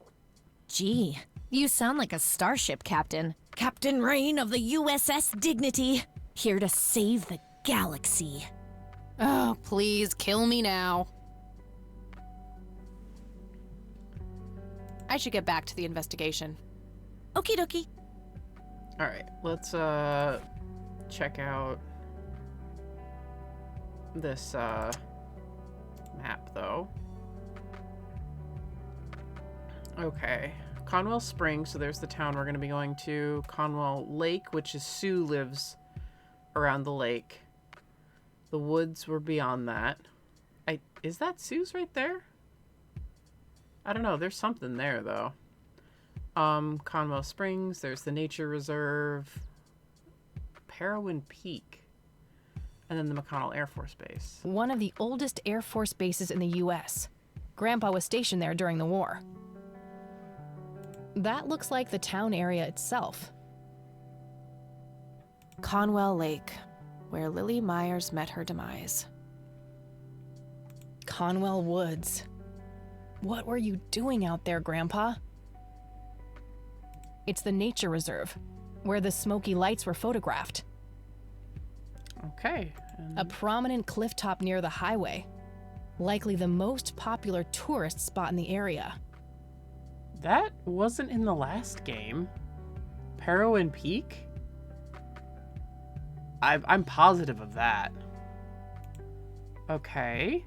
Gee, you sound like a starship captain. Captain Rain of the USS Dignity. Here to save the galaxy. Oh, please, kill me now. I should get back to the investigation. Okie dokie. All right, let's check out this map though. Okay, Conwell Springs, so there's the town we're going to be going to. Conwell Lake, which is Sue lives around the lake. The woods were beyond that. Is that Sue's right there? I don't know, there's something there though. Conwell Springs, there's the nature reserve, Parowan Peak, and then the McConnell Air Force Base. One of the oldest Air Force bases in the U.S. Grandpa was stationed there during the war. That looks like the town area itself. Conwell Lake, where Lily Myers met her demise. Conwell Woods. What were you doing out there, Grandpa? It's the nature reserve, where the smoky lights were photographed. Okay. A prominent cliff top near the highway. Likely the most popular tourist spot in the area. That wasn't in the last game. Parowan Peak? I'm positive of that. Okay.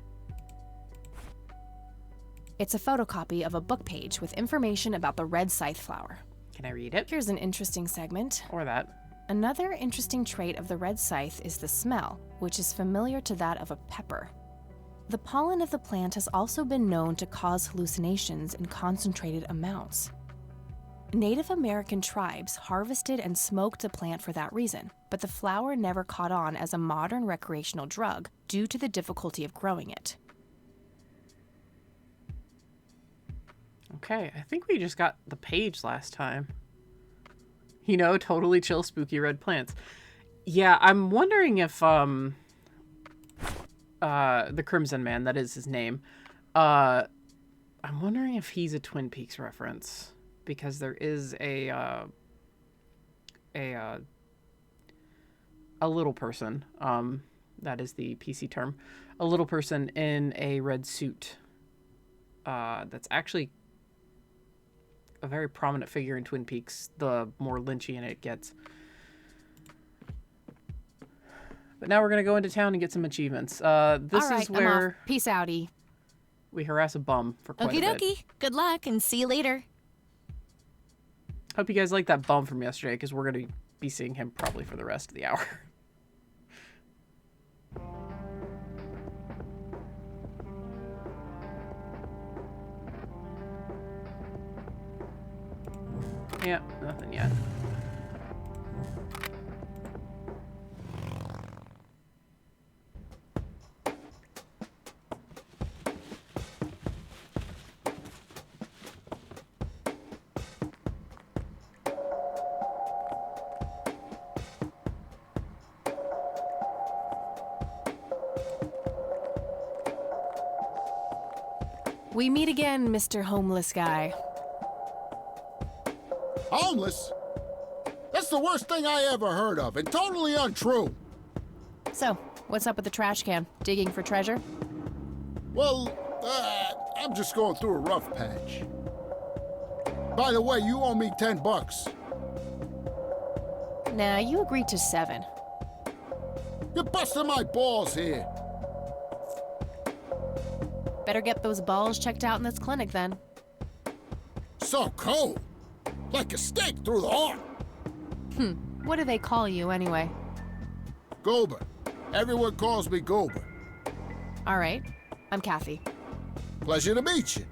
It's a photocopy of a book page with information about the red scythe flower. Can I read it? Here's an interesting segment. Or that. Another interesting trait of the red scythe is the smell, which is familiar to that of a pepper. The pollen of the plant has also been known to cause hallucinations in concentrated amounts. Native American tribes harvested and smoked the plant for that reason, but the flower never caught on as a modern recreational drug due to the difficulty of growing it. Okay, I think we just got the page last time. You know, totally chill, spooky red plants. Yeah, I'm wondering if, the Crimson Man, that is his name, I'm wondering if he's a Twin Peaks reference, because there is a little person, That is the PC term. A little person in a red suit. That's actually a very prominent figure in Twin Peaks, the more Lynchian it gets. But now we're going to go into town and get some achievements. This All right, is where I'm off. Peace outie. we harass a bum for quite Okie a bit. dokie. Good luck and see you later. Hope you guys like that bum from yesterday, because we're going to be seeing him probably for the rest of the hour. Yeah, nothing yet. We meet again, Mr. Homeless Guy. Homeless? That's the worst thing I ever heard of, and totally untrue. So, what's up with the trash can? Digging for treasure? Well, I'm just going through a rough patch. By the way, you owe me $10. Nah, you agreed to 7. You're busting my balls here. Better get those balls checked out in this clinic then. So cold. Like a stake through the heart. What do they call you anyway? Goober. Everyone calls me Goober. All right, I'm Kathy. Pleasure to meet you.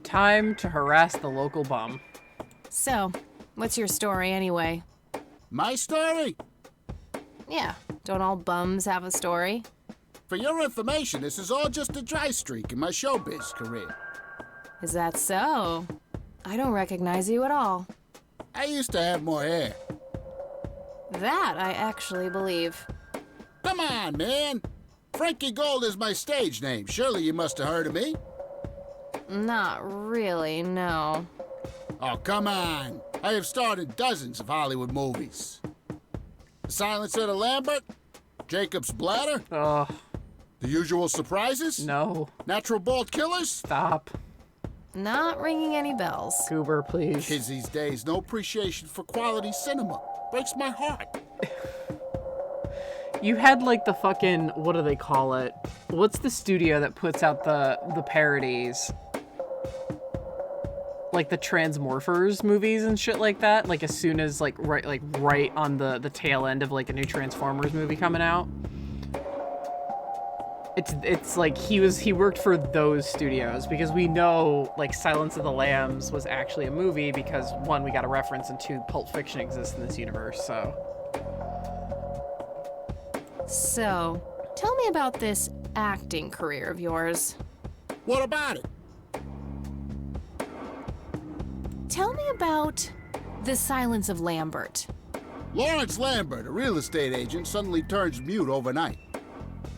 Time to harass the local bum. So, what's your story anyway? My story? Yeah, don't all bums have a story? For your information, this is all just a dry streak in my showbiz career. Is that so? I don't recognize you at all. I used to have more hair. That I actually believe. Come on, man. Frankie Gold is my stage name. Surely you must have heard of me. Not really, no. Oh, come on. I have starred in dozens of Hollywood movies. The Silence of the Lambert? Jacob's Bladder? Ugh, The Usual Surprises? no. Natural Bald Killers? Stop. Not ringing any bells. Goober, please. Kids these days, no appreciation for quality cinema. Breaks my heart. You had like the fucking, what do they call it? What's the studio that puts out the parodies? Like the Transmorphers movies and shit like that. Like as soon as right on the tail end of like a new Transformers movie coming out. It's like he worked for those studios, because we know like Silence of the Lambs was actually a movie because one, we got a reference, and two, Pulp Fiction exists in this universe, so. So, tell me about this acting career of yours. What about it? Tell me about The Silence of Lambert. Lawrence Lambert, a real estate agent, suddenly turns mute overnight.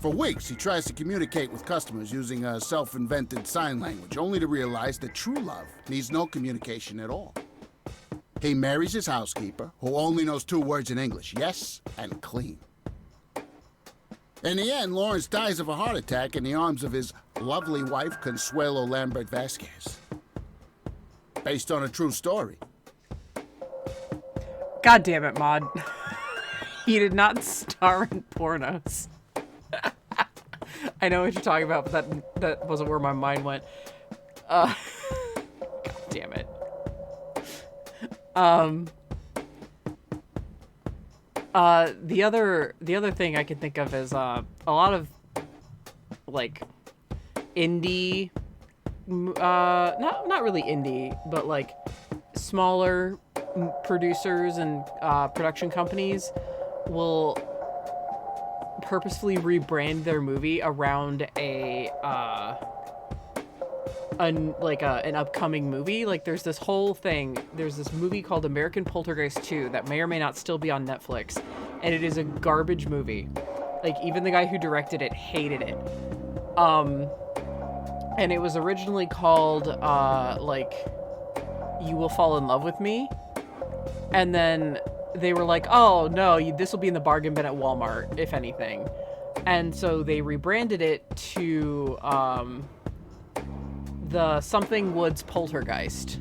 For weeks, he tries to communicate with customers using a self-invented sign language, only to realize that true love needs no communication at all. He marries his housekeeper, who only knows 2 words in English, yes and clean. In the end, Lawrence dies of a heart attack in the arms of his lovely wife, Consuelo Lambert Vasquez. Based on a true story. God damn it, Mod. He did not star in pornos. I know what you're talking about, but that wasn't where my mind went. God damn it. The other thing I can think of is a lot of like indie, not really indie, but like smaller producers and production companies will purposefully rebrand their movie around an upcoming movie. Like there's this whole thing. There's this movie called American Poltergeist 2 that may or may not still be on Netflix, and it is a garbage movie. Like even the guy who directed it hated it. And it was originally called like You Will Fall in Love with Me, and then they were like, oh no, this will be in the bargain bin at Walmart, if anything. And so they rebranded it to the Something Woods Poltergeist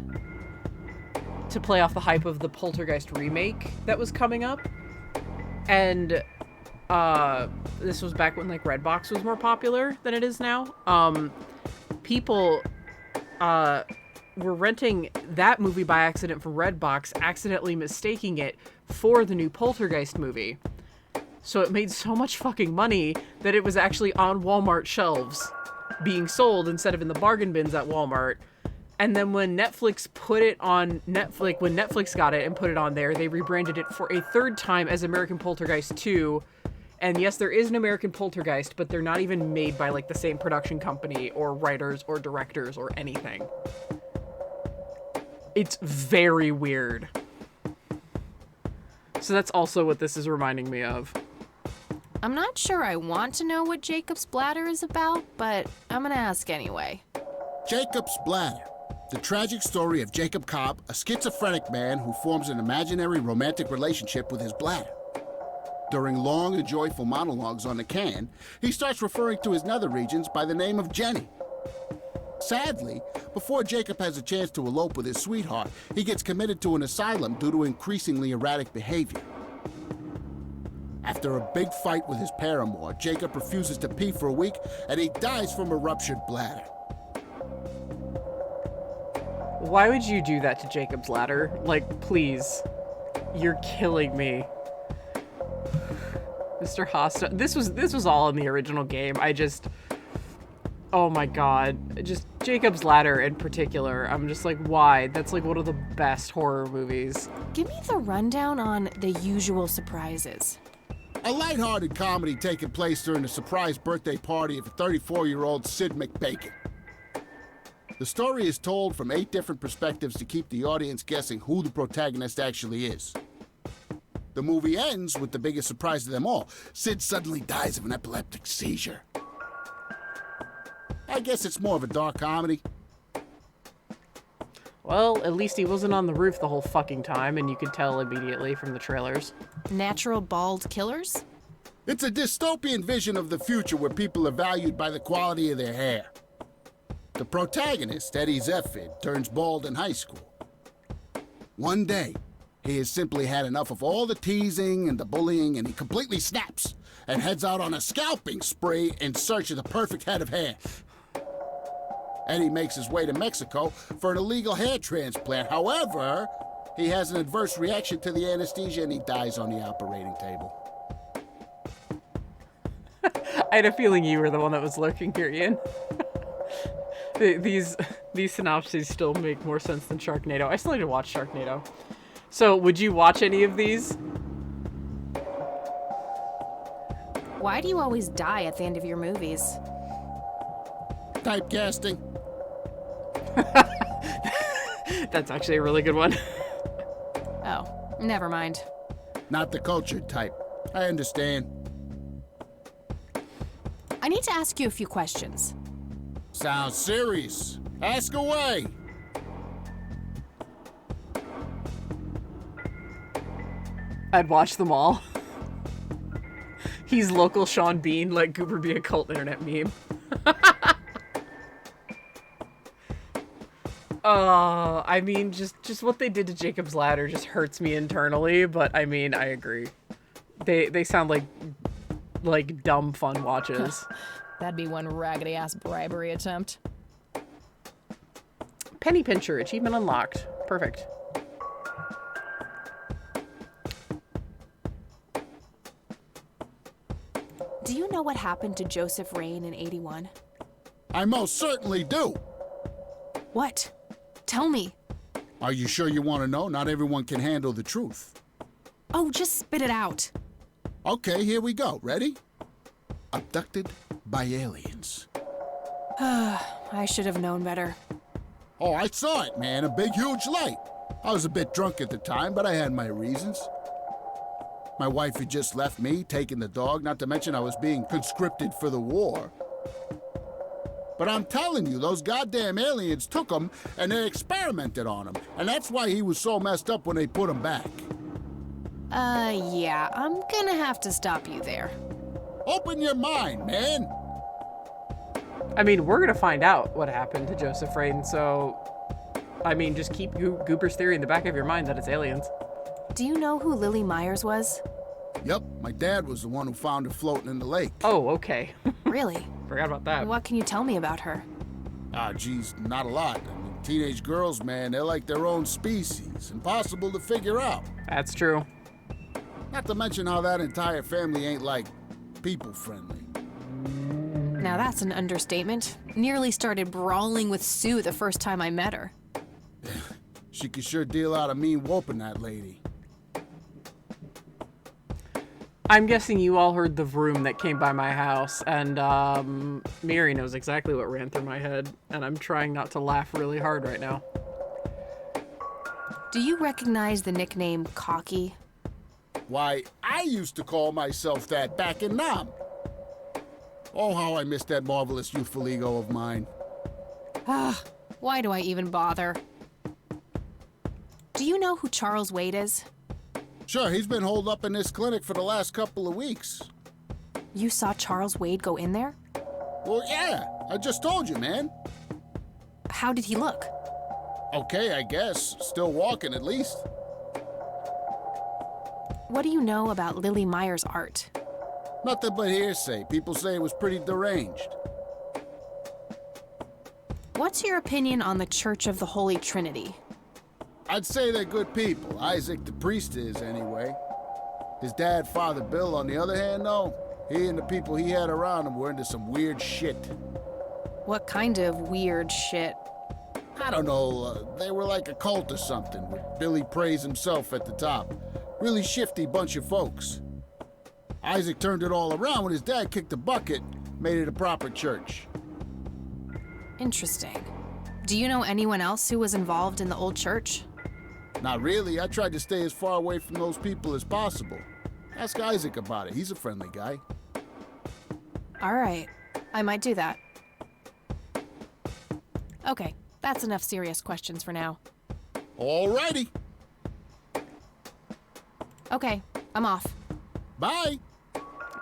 to play off the hype of the Poltergeist remake that was coming up. And this was back when like Redbox was more popular than it is now. People were renting that movie by accident from Redbox, accidentally mistaking it for the new Poltergeist movie. So it made so much fucking money that it was actually on Walmart shelves being sold instead of in the bargain bins at Walmart. And then when Netflix put it on Netflix, when Netflix got it and put it on there, they rebranded it for a third time as American Poltergeist 2. And yes, there is an American Poltergeist, but they're not even made by like the same production company or writers or directors or anything. It's very weird. So that's also what this is reminding me of. I'm not sure I want to know what Jacob's Bladder is about, but I'm gonna ask anyway. Jacob's Bladder. The tragic story of Jacob Cobb, a schizophrenic man who forms an imaginary romantic relationship with his bladder. During long and joyful monologues on the can, he starts referring to his nether regions by the name of Jenny. Sadly, before Jacob has a chance to elope with his sweetheart, he gets committed to an asylum due to increasingly erratic behavior. After a big fight with his paramour, Jacob refuses to pee for a week, and he dies from a ruptured bladder. Why would you do that to Jacob's Ladder? Like, please. You're killing me. Mr. Hosta. This was all in the original game. Oh my god. Just Jacob's Ladder in particular. I'm just like, why? That's like one of the best horror movies. Give me the rundown on The Usual Surprises. A lighthearted comedy taking place during the surprise birthday party of a 34-year-old Sid McBacon. The story is told from 8 different perspectives to keep the audience guessing who the protagonist actually is. The movie ends with the biggest surprise of them all. Sid suddenly dies of an epileptic seizure. I guess it's more of a dark comedy. Well, at least he wasn't on the roof the whole fucking time, and you could tell immediately from the trailers. Natural bald killers? It's a dystopian vision of the future where people are valued by the quality of their hair. The protagonist, Eddie Zephyr, turns bald in high school. One day, he has simply had enough of all the teasing and the bullying, and he completely snaps and heads out on a scalping spree in search of the perfect head of hair. Eddie makes his way to Mexico for an illegal hair transplant. However, he has an adverse reaction to the anesthesia and he dies on the operating table. I had a feeling you were the one that was lurking here, Ian. These synopses still make more sense than Sharknado. I still need to watch Sharknado. So, would you watch any of these? Why do you always die at the end of your movies? Typecasting. That's actually a really good one. Oh, never mind. Not the cultured type. I understand. I need to ask you a few questions. Sounds serious. Ask away. I'd watch them all. He's local Sean Bean, let Goober be a cult internet meme. I mean, just what they did to Jacob's Ladder just hurts me internally, but I mean, I agree. They sound like dumb fun watches. That'd be one raggedy-ass bribery attempt. Penny Pincher, achievement unlocked. Perfect. Do you know what happened to Joseph Rain in 81? I most certainly do. What? Tell me. Are you sure you want to know? Not everyone can handle the truth. Oh, just spit it out. Okay, here we go. Ready? Abducted by aliens. I should have known better. Oh, I saw it, man. A big, huge light. I was a bit drunk at the time, but I had my reasons. My wife had just left me, taking the dog, not to mention I was being conscripted for the war. But I'm telling you, those goddamn aliens took him and they experimented on him. And that's why he was so messed up when they put him back. Yeah, I'm gonna have to stop you there. Open your mind, man. I mean, we're gonna find out what happened to Joseph Rain, so... I mean, just keep Goober's theory in the back of your mind that it's aliens. Do you know who Lily Myers was? Yep, my dad was the one who found her floating in the lake. Oh, okay. Really? Forgot about that. What can you tell me about her? Ah, geez, not a lot. I mean, teenage girls, man, they're like their own species. Impossible to figure out. That's true. Not to mention how that entire family ain't, like, people-friendly. Now that's an understatement. Nearly started brawling with Sue the first time I met her. She could sure deal out a mean whooping, that lady. I'm guessing you all heard the vroom that came by my house, and Miri knows exactly what ran through my head, and I'm trying not to laugh really hard right now. Do you recognize the nickname Cocky? Why, I used to call myself that back in Nam. Oh, how I miss that marvelous youthful ego of mine. Ah, why do I even bother? Do you know who Charles Wade is? Sure, he's been holed up in this clinic for the last couple of weeks. You saw Charles Wade go in there? Well, yeah, I just told you, man. How did he look? Okay, I guess. Still walking, at least. What do you know about Lily Myers' art? Nothing but hearsay. People say it was pretty deranged. What's your opinion on the Church of the Holy Trinity? I'd say they're good people. Isaac the priest is, anyway. His dad, Father Bill, on the other hand, though, he and the people he had around him were into some weird shit. What kind of weird shit? I don't know, they were like a cult or something, with Billy Praise himself at the top. Really shifty bunch of folks. Isaac turned it all around when his dad kicked the bucket, made it a proper church. Interesting. Do you know anyone else who was involved in the old church? Not really. I tried to stay as far away from those people as possible. Ask Isaac about it. He's a friendly guy. All right. I might do that. Okay, that's enough serious questions for now. Alrighty. Okay, I'm off. Bye.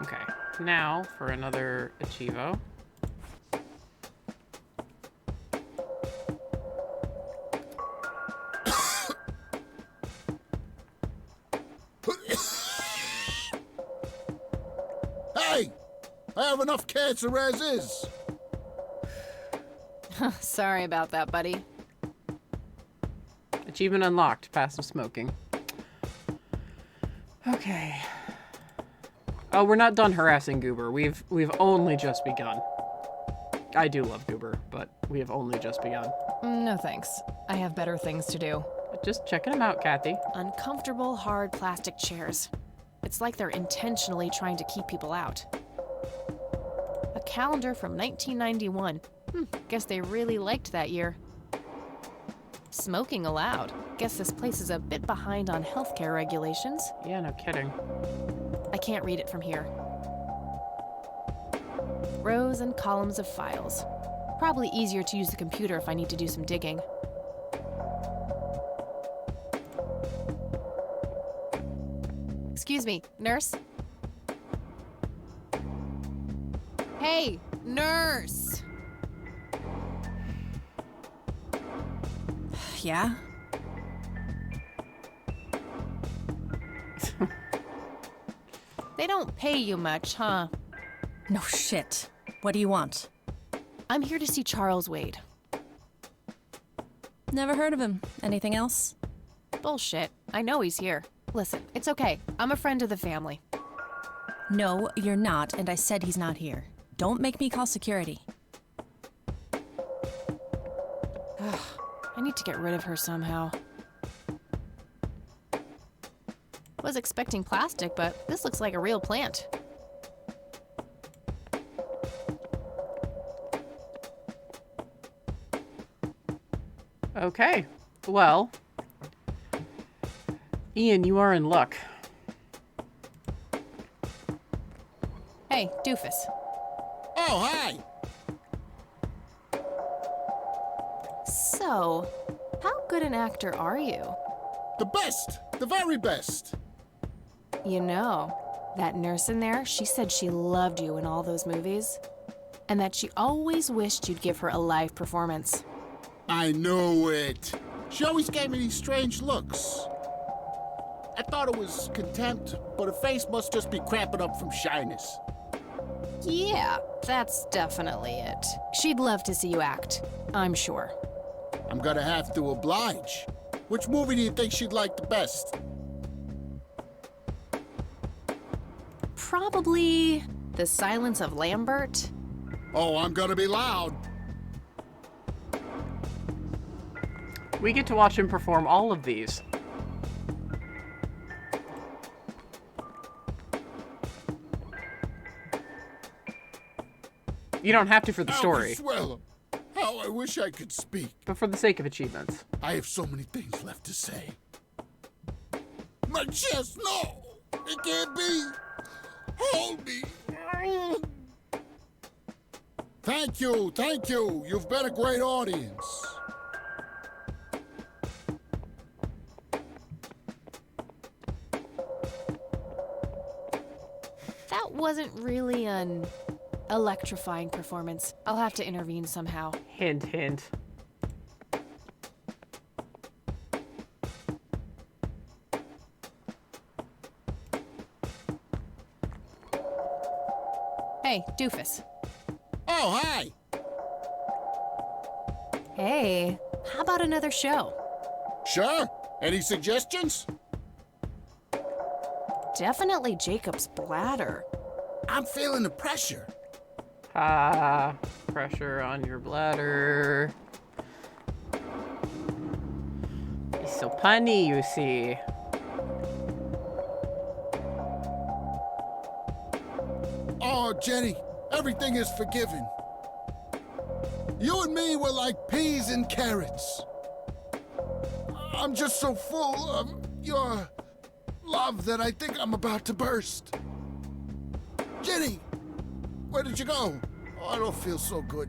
Okay, now for another Achievo. Hey! I have enough cancer as is. Sorry about that, buddy. Achievement unlocked. Passive smoking. Okay. Oh, we're not done harassing Goober. We've only just begun. I do love Goober, but we have only just begun. No thanks. I have better things to do. Just checking them out, Kathy. Uncomfortable, hard plastic chairs. It's like they're intentionally trying to keep people out. A calendar from 1991. Guess they really liked that year. Smoking allowed. Guess this place is a bit behind on healthcare regulations. Yeah, no kidding. I can't read it from here. Rows and columns of files. Probably easier to use the computer if I need to do some digging. Excuse me, nurse? Hey, nurse! Yeah? They don't pay you much, huh? No shit. What do you want? I'm here to see Charles Wade. Never heard of him. Anything else? Bullshit. I know he's here. Listen, it's okay. I'm a friend of the family. No, you're not, and I said he's not here. Don't make me call security. I need to get rid of her somehow. Was expecting plastic, but this looks like a real plant. Okay. Well, Ian, you are in luck. Hey, doofus. Oh, hi! So, how good an actor are you? The best! The very best! You know, that nurse in there, she said she loved you in all those movies, and that she always wished you'd give her a live performance. I knew it. She always gave me these strange looks. I thought it was contempt, but her face must just be cramping up from shyness. Yeah, that's definitely it. She'd love to see you act, I'm sure. I'm gonna have to oblige. Which movie do you think she'd like the best? Probably The Silence of Lambert. Oh, I'm gonna be loud. We get to watch him perform all of these. You don't have to for the story. Consuelo, how I wish I could speak. But for the sake of achievements. I have so many things left to say. My chest, no! It can't be! Hold me! Thank you, thank you. You've been a great audience. That wasn't really an electrifying performance. I'll have to intervene somehow. Hint, hint. Hey, doofus. Oh, hi! Hey, how about another show? Sure. Any suggestions? Definitely Jacob's bladder. I'm feeling the pressure. Pressure on your bladder. He's so punny, you see. Oh, Jenny, everything is forgiven. You and me were like peas and carrots. I'm just so full of your love that I think I'm about to burst. Jenny, where did you go? Oh, I don't feel so good.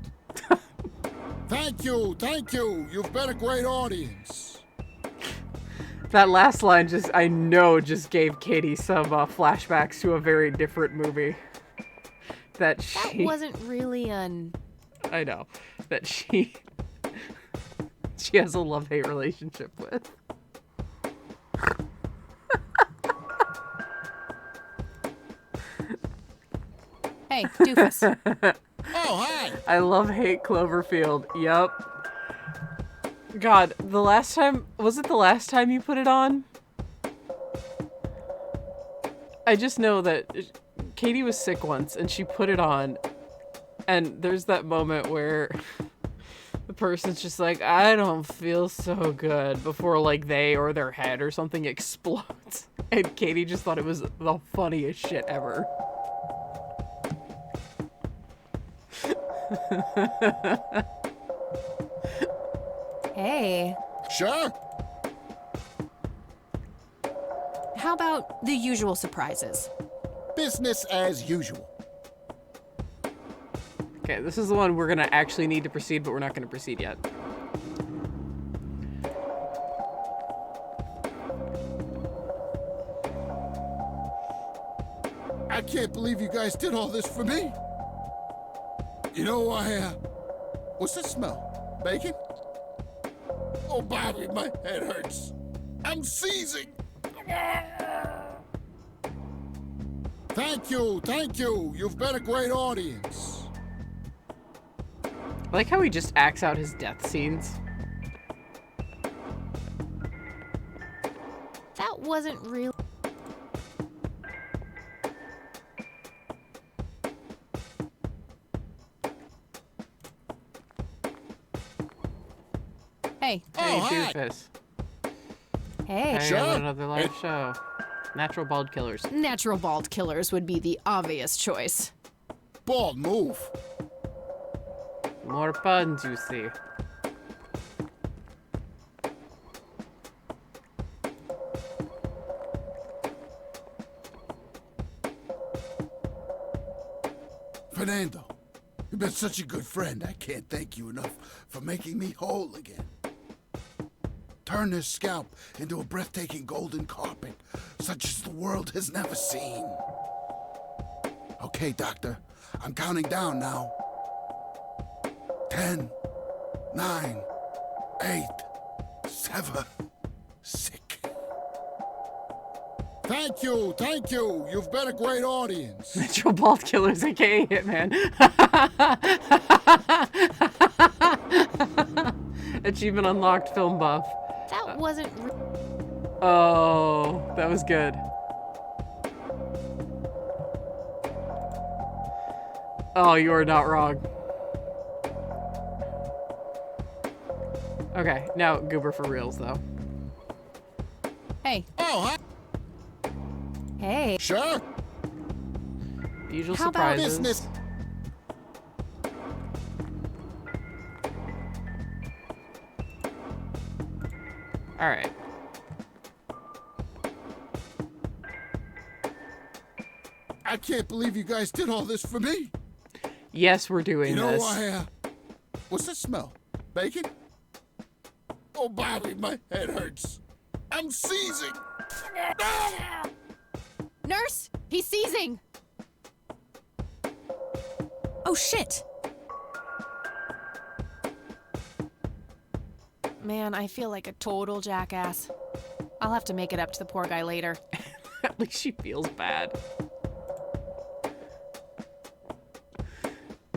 Thank you, thank you. You've been a great audience. That last line I know just gave Katie some flashbacks to a very different movie. That wasn't really an... I know. That she has a love-hate relationship with. Hey, doofus. Oh, hi. I love-hate Cloverfield. Yup. God, was it the last time you put it on? I just know that Katie was sick once and she put it on, and there's that moment where the person's just like, I don't feel so good, before like they or their head or something explodes. And Katie just thought it was the funniest shit ever. Hey. Sure. How about the usual surprises? Business as usual. Okay, this is the one we're gonna actually need to proceed, but we're not gonna proceed yet. I can't believe you guys did all this for me. You know, what's that smell? Bacon? Oh, Bobby, my head hurts. I'm seizing. Thank you, thank you. You've been a great audience. I like how he just acts out his death scenes. That wasn't real. Hey. Hey, hi. doofus. Hey. Hey, Sure. another live show. Natural bald killers. Natural bald killers would be the obvious choice. Bald move. More puns, you see. Fernando, you've been such a good friend. I can't thank you enough for making me whole again. turn their scalp into a breathtaking golden carpet, such as the world has never seen. Okay, Doctor, I'm counting down now. 10, 9, 8, 7, 6. Thank you, thank you. You've been a great audience. Natural Bald Killers, aka Hitman. Achievement unlocked, film buff. That wasn't. Oh, that was good. Oh, you are not wrong. Okay, now Goober for reals, though. Hey. Oh, hi. Hey. Sure. Usual How about surprises. business? All right. I can't believe you guys did all this for me. Yes, we're doing You know, this. what's that smell? Bacon? Oh, Bobby, my head hurts. I'm seizing. Nurse, he's seizing. Oh, shit. Man, I feel like a total jackass. I'll have to make it up to the poor guy later. At least she feels bad.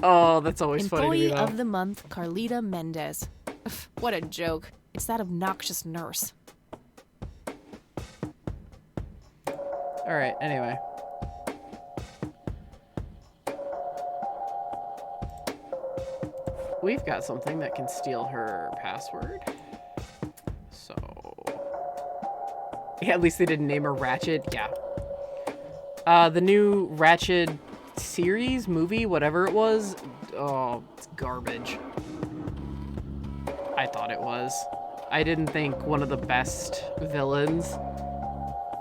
Oh, that's always funny to me, Employee though. of the month, Carlita Mendez. Ugh, what a joke. It's that obnoxious nurse. All right, anyway. We've got something that can steal her password. So... yeah, at least they didn't name her Ratchet. Yeah. The new Ratchet series, movie, whatever it was. Oh, it's garbage. I thought it was. I didn't think one of the best villains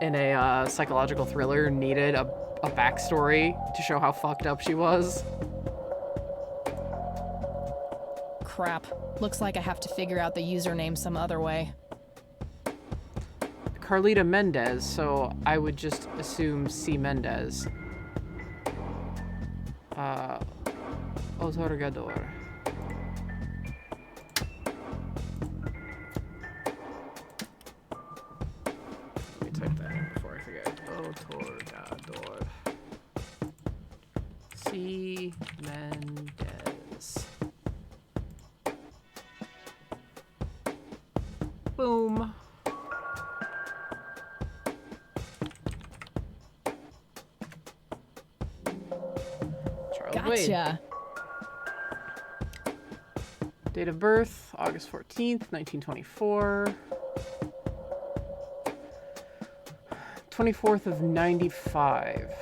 in a psychological thriller needed a backstory to show how fucked up she was. Crap. Looks like I have to figure out the username some other way. Carlita Mendez, so I would just assume C. Mendez. Otorgador. Let me type that in before I forget. Otorgador. C. Mendez. Boom. Gotcha. Date of birth, August 14th, 1924. 24th of 95.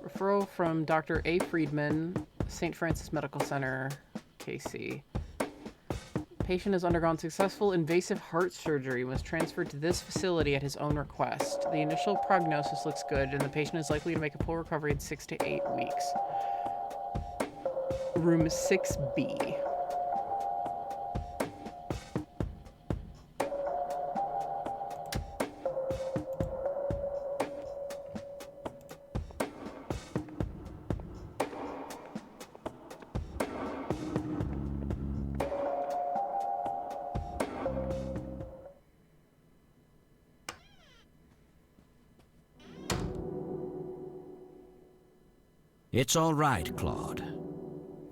Referral from Dr. A. Friedman, St. Francis Medical Center, KC. Patient has undergone successful invasive heart surgery and was transferred to this facility at his own request. The initial prognosis looks good, and the patient is likely to make a full recovery in 6 to 8 weeks. Room 6B. It's all right, Claude.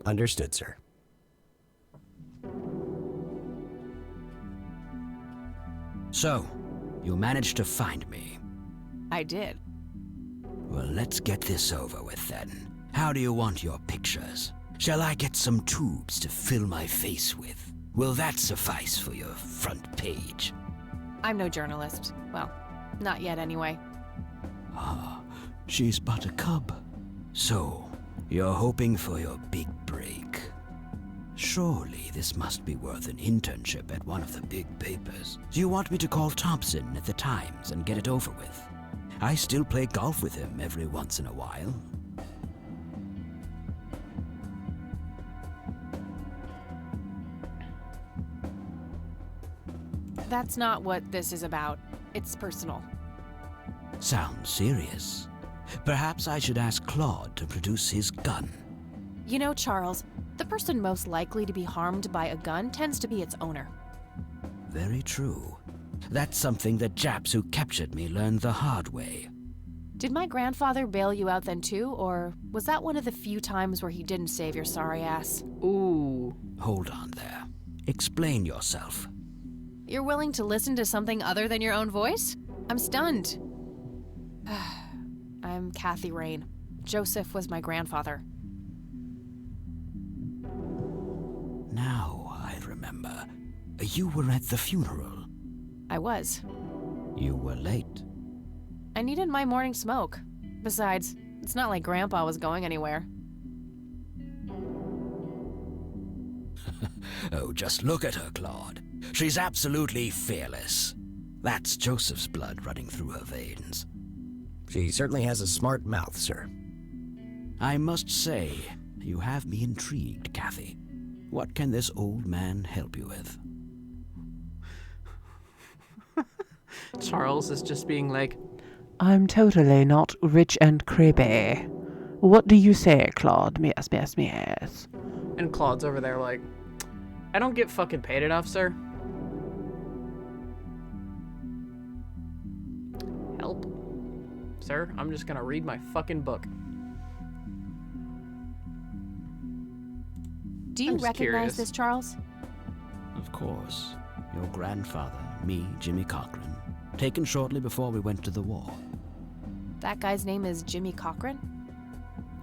Understood, sir. So, you managed to find me. I did. Well, let's get this over with then. How do you want your pictures? Shall I get some tubes to fill my face with? Will that suffice for your front page? I'm no journalist. Well, not yet anyway. Ah, she's but a cub. So, you're hoping for your big break. Surely this must be worth an internship at one of the big papers. Do you want me to call Thompson at the Times and get it over with? I still play golf with him every once in a while. That's not what this is about. It's personal. Sounds serious. Perhaps I should ask Claude to produce his gun. You know, Charles, the person most likely to be harmed by a gun tends to be its owner. Very true. That's something the Japs who captured me learned the hard way. Did my grandfather bail you out then too, or was that one of the few times where he didn't save your sorry ass? Ooh. Hold on there. Explain yourself. You're willing to listen to something other than your own voice? I'm stunned. I'm Kathy Rain. Joseph was my grandfather. Now I remember. You were at the funeral. I was. You were late. I needed my morning smoke. Besides, it's not like Grandpa was going anywhere. Oh, just look at her, Claude. She's absolutely fearless. That's Joseph's blood running through her veins. She certainly has a smart mouth, sir. I must say, you have me intrigued, Kathy. What can this old man help you with? Charles is just being like, I'm totally not rich and creepy. What do you say, Claude? Yes, yes, yes. And Claude's over there like, I don't get fucking paid enough, sir. Help. Sir, I'm just gonna read my fucking book. Do you recognize curious. this, Charles? Of course. Your grandfather, me, Jimmy Cochran, taken shortly before we went to the war. That guy's name is Jimmy Cochran?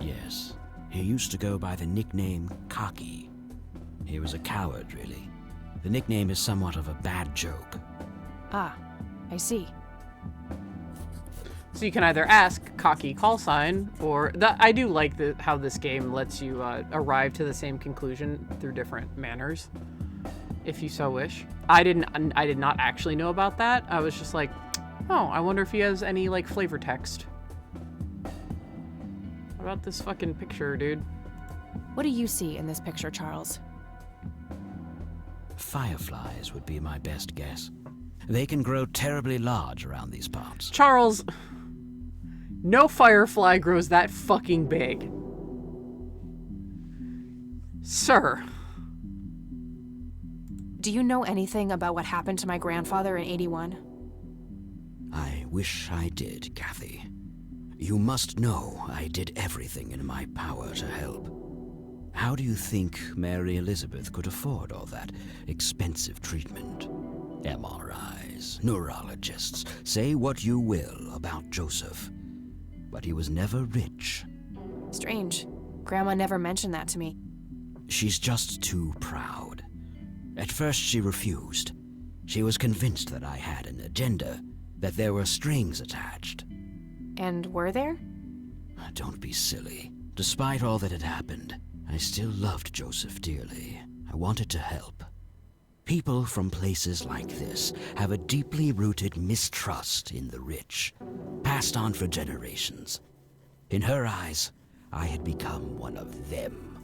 Yes. He used to go by the nickname Cocky. He was a coward, really. The nickname is somewhat of a bad joke. Ah, I see. So you can either ask cocky call sign, or I do like how this game lets you arrive to the same conclusion through different manners, if you so wish. I did not actually know about that. I was just like, oh, I wonder if he has any like flavor text. What about this fucking picture, dude? What do you see in this picture, Charles? Fireflies would be my best guess. They can grow terribly large around these parts. Charles, no firefly grows that fucking big. Sir. Do you know anything about what happened to my grandfather in '81? I wish I did, Kathy. You must know I did everything in my power to help. How do you think Mary Elizabeth could afford all that expensive treatment? MRIs, neurologists, say what you will about Joseph. But he was never rich. Strange. Grandma never mentioned that to me. She's just too proud. At first she refused. She was convinced that I had an agenda, that there were strings attached. And were there? Don't be silly. Despite all that had happened, I still loved Joseph dearly. I wanted to help. People from places like this have a deeply rooted mistrust in the rich, passed on for generations. In her eyes, I had become one of them.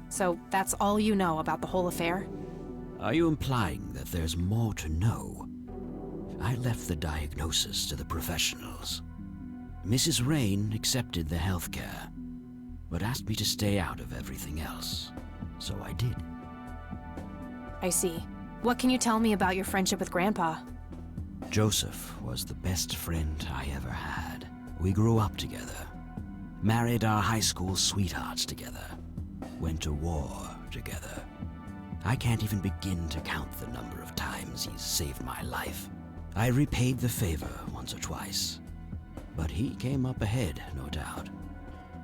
So that's all you know about the whole affair? Are you implying that there's more to know? I left the diagnosis to the professionals. Mrs. Rain accepted the health care, but asked me to stay out of everything else. So I did. I see. What can you tell me about your friendship with Grandpa? Joseph was the best friend I ever had. We grew up together, married our high school sweethearts together, went to war together. I can't even begin to count the number of times he's saved my life. I repaid the favor once or twice, but he came up ahead, no doubt.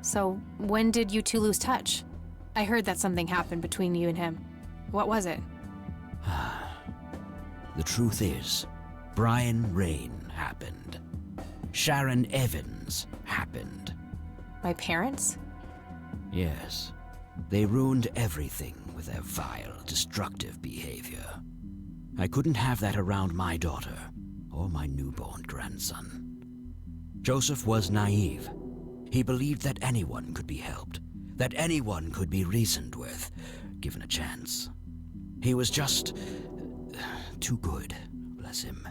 So, when did you two lose touch? I heard that something happened between you and him. What was it? The truth is, Brian Rain happened. Sharon Evans happened. My parents? Yes. They ruined everything with their vile, destructive behavior. I couldn't have that around my daughter or my newborn grandson. Joseph was naive. He believed that anyone could be helped, that anyone could be reasoned with, given a chance. He was just too good, bless him.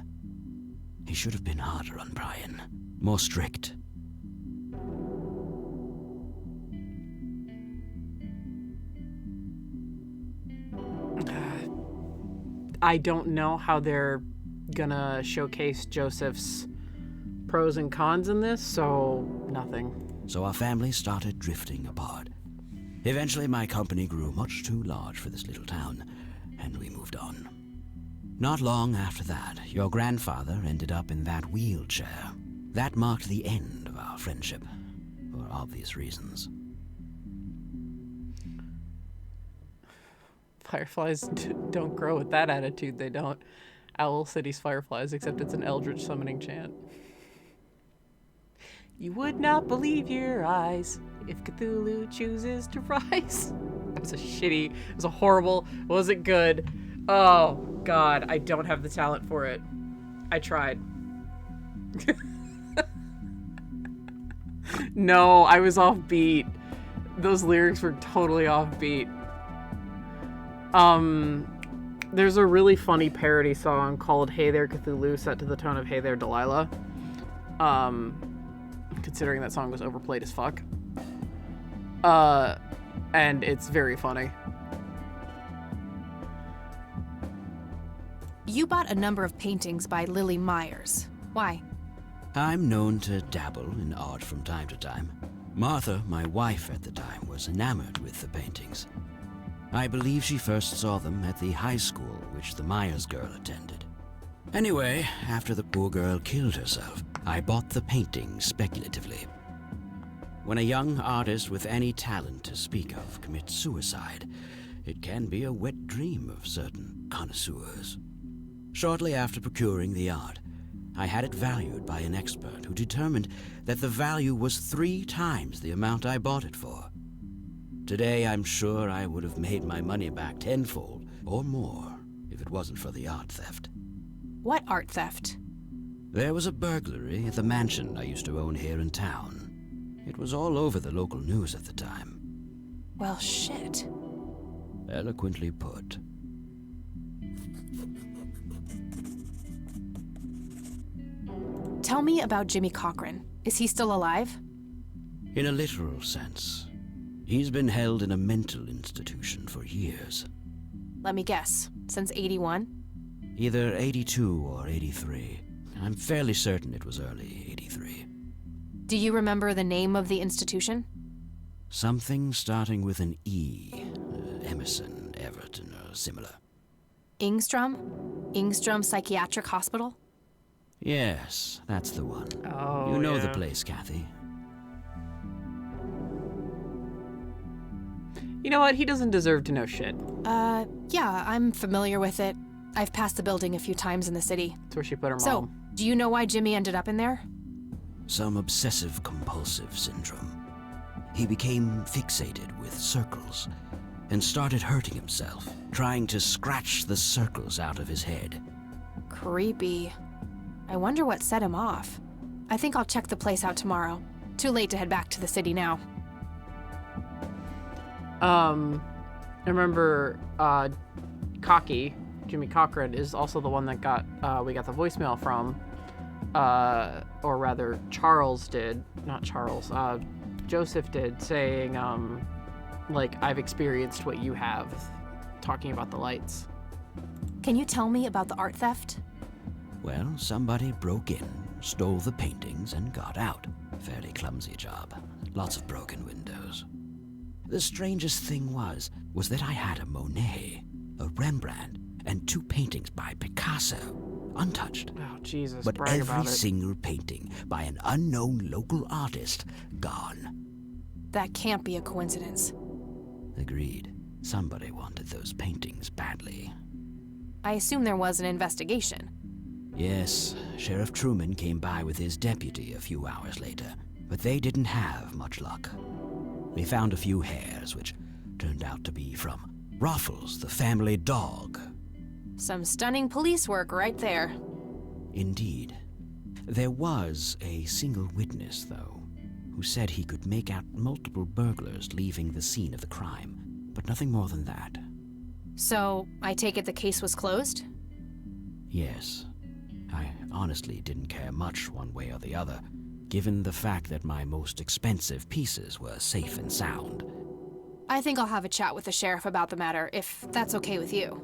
He should have been harder on Brian, more strict. I don't know how they're gonna showcase Joseph's pros and cons in this, so nothing. So our family started drifting apart. Eventually, my company grew much too large for this little town, and we moved on. Not long after that, your grandfather ended up in that wheelchair. That marked the end of our friendship, for obvious reasons. Fireflies don't grow with that attitude, they don't. Owl City's fireflies, except it's an eldritch summoning chant. You would not believe your eyes if Cthulhu chooses to rise. That was it was a horrible, wasn't good. Oh, God, I don't have the talent for it. I tried. No, I was off beat. Those lyrics were totally off beat. There's a really funny parody song called Hey There Cthulhu, set to the tone of Hey There Delilah. Considering that song was overplayed as fuck. And it's very funny. You bought a number of paintings by Lily Myers. Why? I'm known to dabble in art from time to time. Martha, my wife at the time, was enamored with the paintings. I believe she first saw them at the high school which the Myers girl attended. Anyway, after the poor girl killed herself, I bought the paintings speculatively. When a young artist with any talent to speak of commits suicide, it can be a wet dream of certain connoisseurs. Shortly after procuring the art, I had it valued by an expert who determined that the value was 3 times the amount I bought it for. Today, I'm sure I would have made my money back tenfold or more if it wasn't for the art theft. What art theft? There was a burglary at the mansion I used to own here in town. It was all over the local news at the time. Well, shit. Eloquently put. Tell me about Jimmy Cochran. Is he still alive? In a literal sense. He's been held in a mental institution for years. Let me guess. Since 81? Either 82 or 83. I'm fairly certain it was early 83. Do you remember the name of the institution? Something starting with an E. Emerson, Everton, or similar. Ingstrom? Ingstrom Psychiatric Hospital? Yes, that's the one. Oh, you know yeah. the place, Kathy. You know what? He doesn't deserve to know shit. Yeah, I'm familiar with it. I've passed the building a few times in the city. That's where she put her mom. So, do you know why Jimmy ended up in there? Some obsessive-compulsive syndrome. He became fixated with circles and started hurting himself, trying to scratch the circles out of his head. Creepy. I wonder what set him off. I think I'll check the place out tomorrow. Too late to head back to the city now. I remember Jimmy Cochran is also the one that we got the voicemail from, or rather Charles did, not Charles, Joseph did, saying, like, I've experienced what you have, talking about the lights. Can you tell me about the art theft? Well, somebody broke in, stole the paintings, and got out. Fairly clumsy job. Lots of broken windows. The strangest thing was that I had a Monet, a Rembrandt, and 2 paintings by Picasso, untouched. Oh, Jesus, but brag about every it. single painting by an unknown local artist gone. That can't be a coincidence. Agreed. Somebody wanted those paintings badly. I assume there was an investigation. Yes, Sheriff Truman came by with his deputy a few hours later, but they didn't have much luck. They found a few hairs, which turned out to be from Ruffles, the family dog. Some stunning police work right there. Indeed. There was a single witness, though, who said he could make out multiple burglars leaving the scene of the crime, but nothing more than that. So, I take it the case was closed? Yes. honestly didn't care much one way or the other, given the fact that my most expensive pieces were safe and sound. I think I'll have a chat with the sheriff about the matter, if that's okay with you.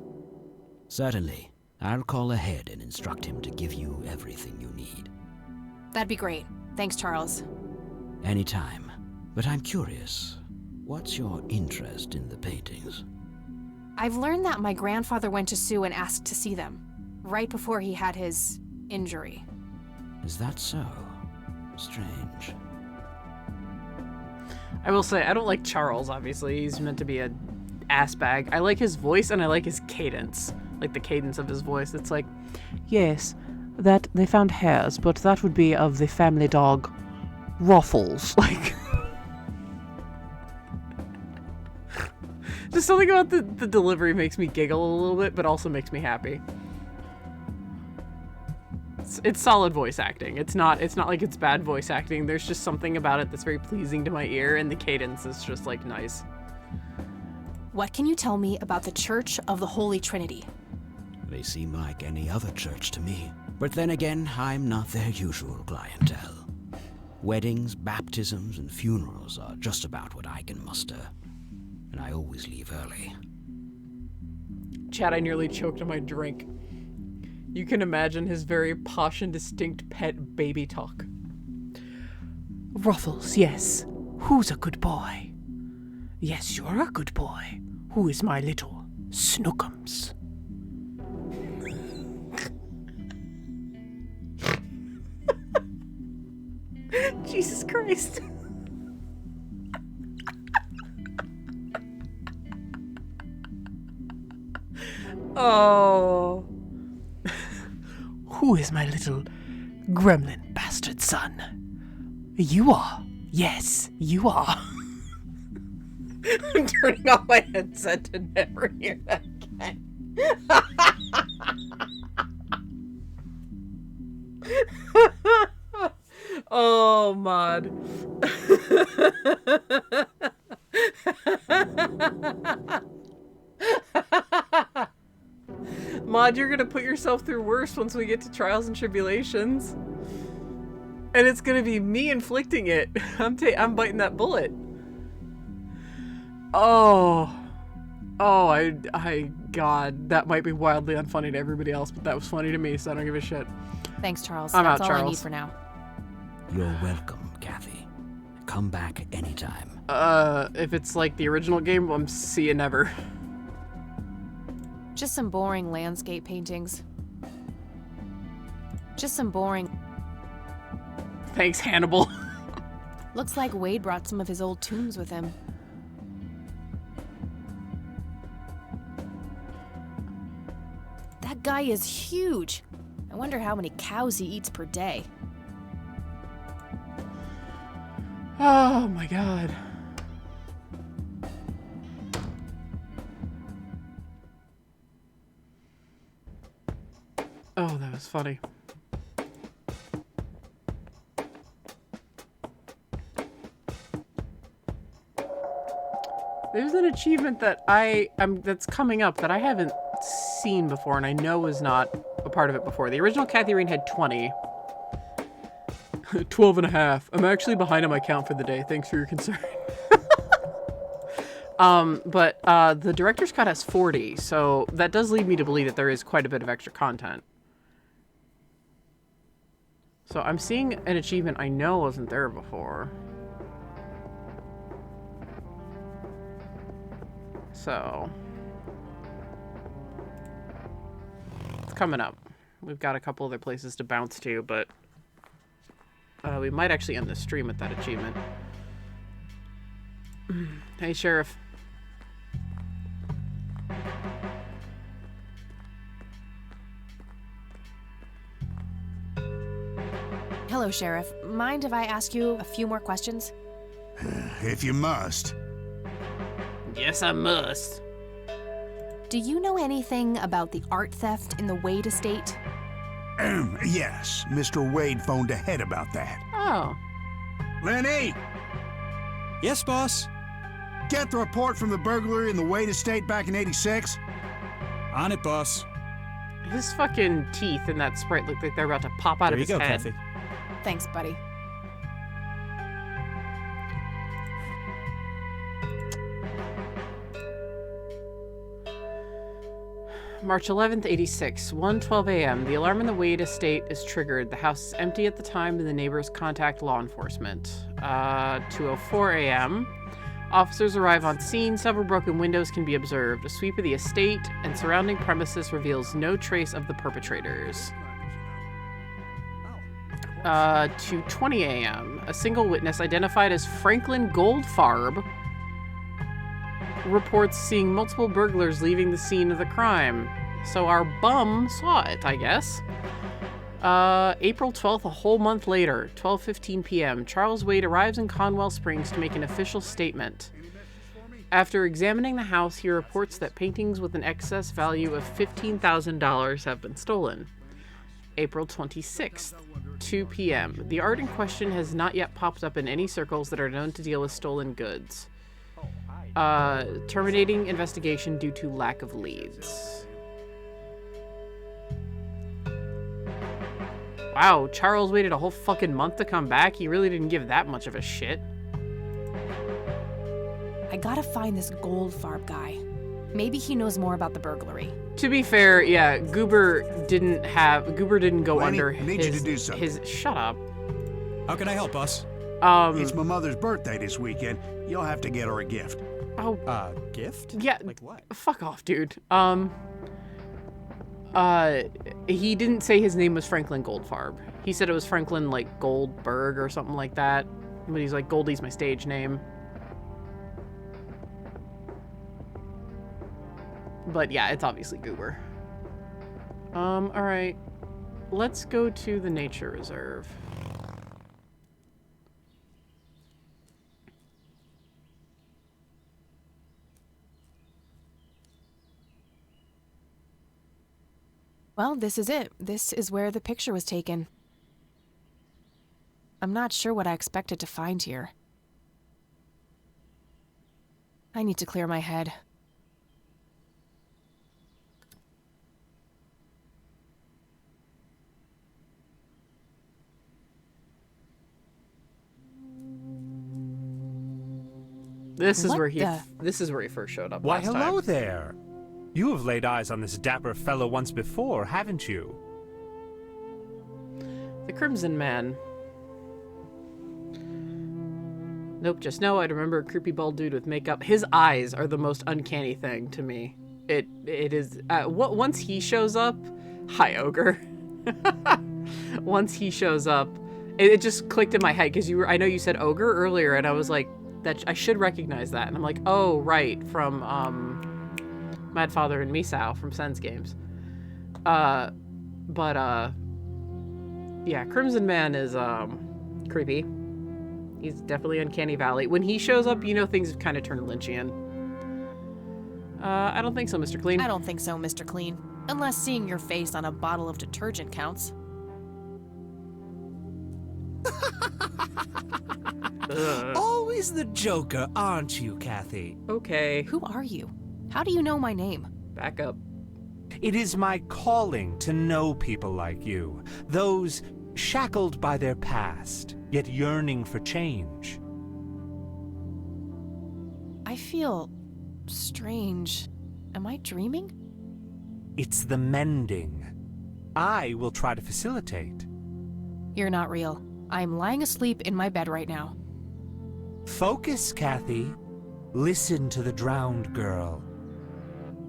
Certainly. I'll call ahead and instruct him to give you everything you need. That'd be great. Thanks, Charles. Anytime. But I'm curious, what's your interest in the paintings? I've learned that my grandfather went to Sioux and asked to see them, right before he had his injury. Is that so? Strange. I will say, I don't like Charles, obviously. He's meant to be a ass bag. I like his voice and I like his cadence. Like the cadence of his voice. It's like, yes, that they found hairs, but that would be of the family dog Ruffles. Like, just something about the delivery makes me giggle a little bit, but also makes me happy. It's solid voice acting. It's not like it's bad voice acting. There's just something about it that's very pleasing to my ear, and the cadence is just like nice. What can you tell me about the Church of the Holy Trinity? They seem like any other church to me. But then again, I'm not their usual clientele. Weddings, baptisms, and funerals are just about what I can muster. And I always leave early. Chad, I nearly choked on my drink. You can imagine his very posh and distinct pet baby talk. Ruffles, yes. Who's a good boy? Yes, you're a good boy. Who is my little Snookums? Jesus Christ. Oh. Who is my little gremlin bastard son? You are. Yes, you are. I'm turning off my headset to never hear that again. Oh, Mod. Mod, you're gonna put yourself through worse once we get to Trials and Tribulations. And it's gonna be me inflicting it. I'm biting that bullet. Oh. Oh, God, that might be wildly unfunny to everybody else, but that was funny to me, so I don't give a shit. Thanks, Charles. I'm That's out, all Charles. I need for now. You're welcome, Kathy. Come back anytime. If it's like the original game, I'm see you never. Just some boring landscape paintings. Just some boring... Thanks, Hannibal. Looks like Wade brought some of his old tombs with him. That guy is huge. I wonder how many cows he eats per day. Oh my God. Oh, that was funny. There's an achievement that that's coming up that I haven't seen before and I know was not a part of it before. The original Kathy Rain had 20. 12 and a half. I'm actually behind on my count for the day. Thanks for your concern. But the director's cut has 40, so that does lead me to believe that there is quite a bit of extra content. So I'm seeing an achievement I know wasn't there before. So it's coming up. We've got a couple other places to bounce to, but we might actually end the stream with that achievement. Hey, Sheriff. Hello, Sheriff. Mind if I ask you a few more questions? If you must. Yes, I must. Do you know anything about the art theft in the Wade estate? Yes, Mr. Wade phoned ahead about that. Oh. Lenny! Yes, boss? Get the report from the burglary in the Wade estate back in '86? On it, boss. His fucking teeth in that Sprite look like they're about to pop out of his head. There you go, Kathy. Thanks, buddy. March 11th, 86, 1:12 a.m. The alarm in the Wade estate is triggered. The house is empty at the time and the neighbors contact law enforcement. 2:04 a.m. Officers arrive on scene. Several broken windows can be observed. A sweep of the estate and surrounding premises reveals no trace of the perpetrators. 2:20 a.m. A single witness identified as Franklin Goldfarb reports seeing multiple burglars leaving the scene of the crime. So our bum saw it, I guess. April 12th, a whole month later, 12:15 p.m., Charles Wade arrives in Conwell Springs to make an official statement. After examining the house, he reports that paintings with an excess value of $15,000 have been stolen. April 26th, 2 p.m. The art in question has not yet popped up in any circles that are known to deal with stolen goods. Terminating investigation due to lack of leads. Wow, Charles waited a whole fucking month to come back? He really didn't give that much of a shit. I gotta find this Goldfarb guy. Maybe he knows more about the burglary. To be fair, yeah, Goober didn't go Lenny, under I need you to do something. Shut up. How can I help, boss? It's my mother's birthday this weekend. You'll have to get her a gift. Oh. Gift? Yeah. Like what? Fuck off, dude. He didn't say his name was Franklin Goldfarb. He said it was Franklin, like, Goldberg or something like that. But he's like, Goldie's my stage name. But yeah, it's obviously Goober. Alright. Let's go to the nature reserve. Well, this is it. This is where the picture was taken. I'm not sure what I expected to find here. I need to clear my head. This is What where he the- this is where he first showed up Why, last hello time. there. You have laid eyes on this dapper fellow once before, haven't you? The Crimson Man. Nope, just know I'd remember a creepy bald dude with makeup. His eyes are the most uncanny thing to me. It is once he shows up, hi ogre. Once he shows up, it just clicked in my head because I know you said ogre earlier, and I was like, that I should recognize that, and I'm like, oh right, from Mad Father and Misao from Sen's games. Yeah, Crimson Man is creepy. He's definitely Uncanny Valley. When he shows up, you know things have kind of turned Lynchian. I don't think so, Mr. Clean. I don't think so, Mr. Clean. Unless seeing your face on a bottle of detergent counts. Always the joker, aren't you, Kathy? Okay. Who are you? How do you know my name? Back up. It is my calling to know people like you, those shackled by their past, yet yearning for change. I feel strange. Am I dreaming? It's the mending. I will try to facilitate. You're not real. I'm lying asleep in my bed right now. Focus, Kathy. Listen to the drowned girl.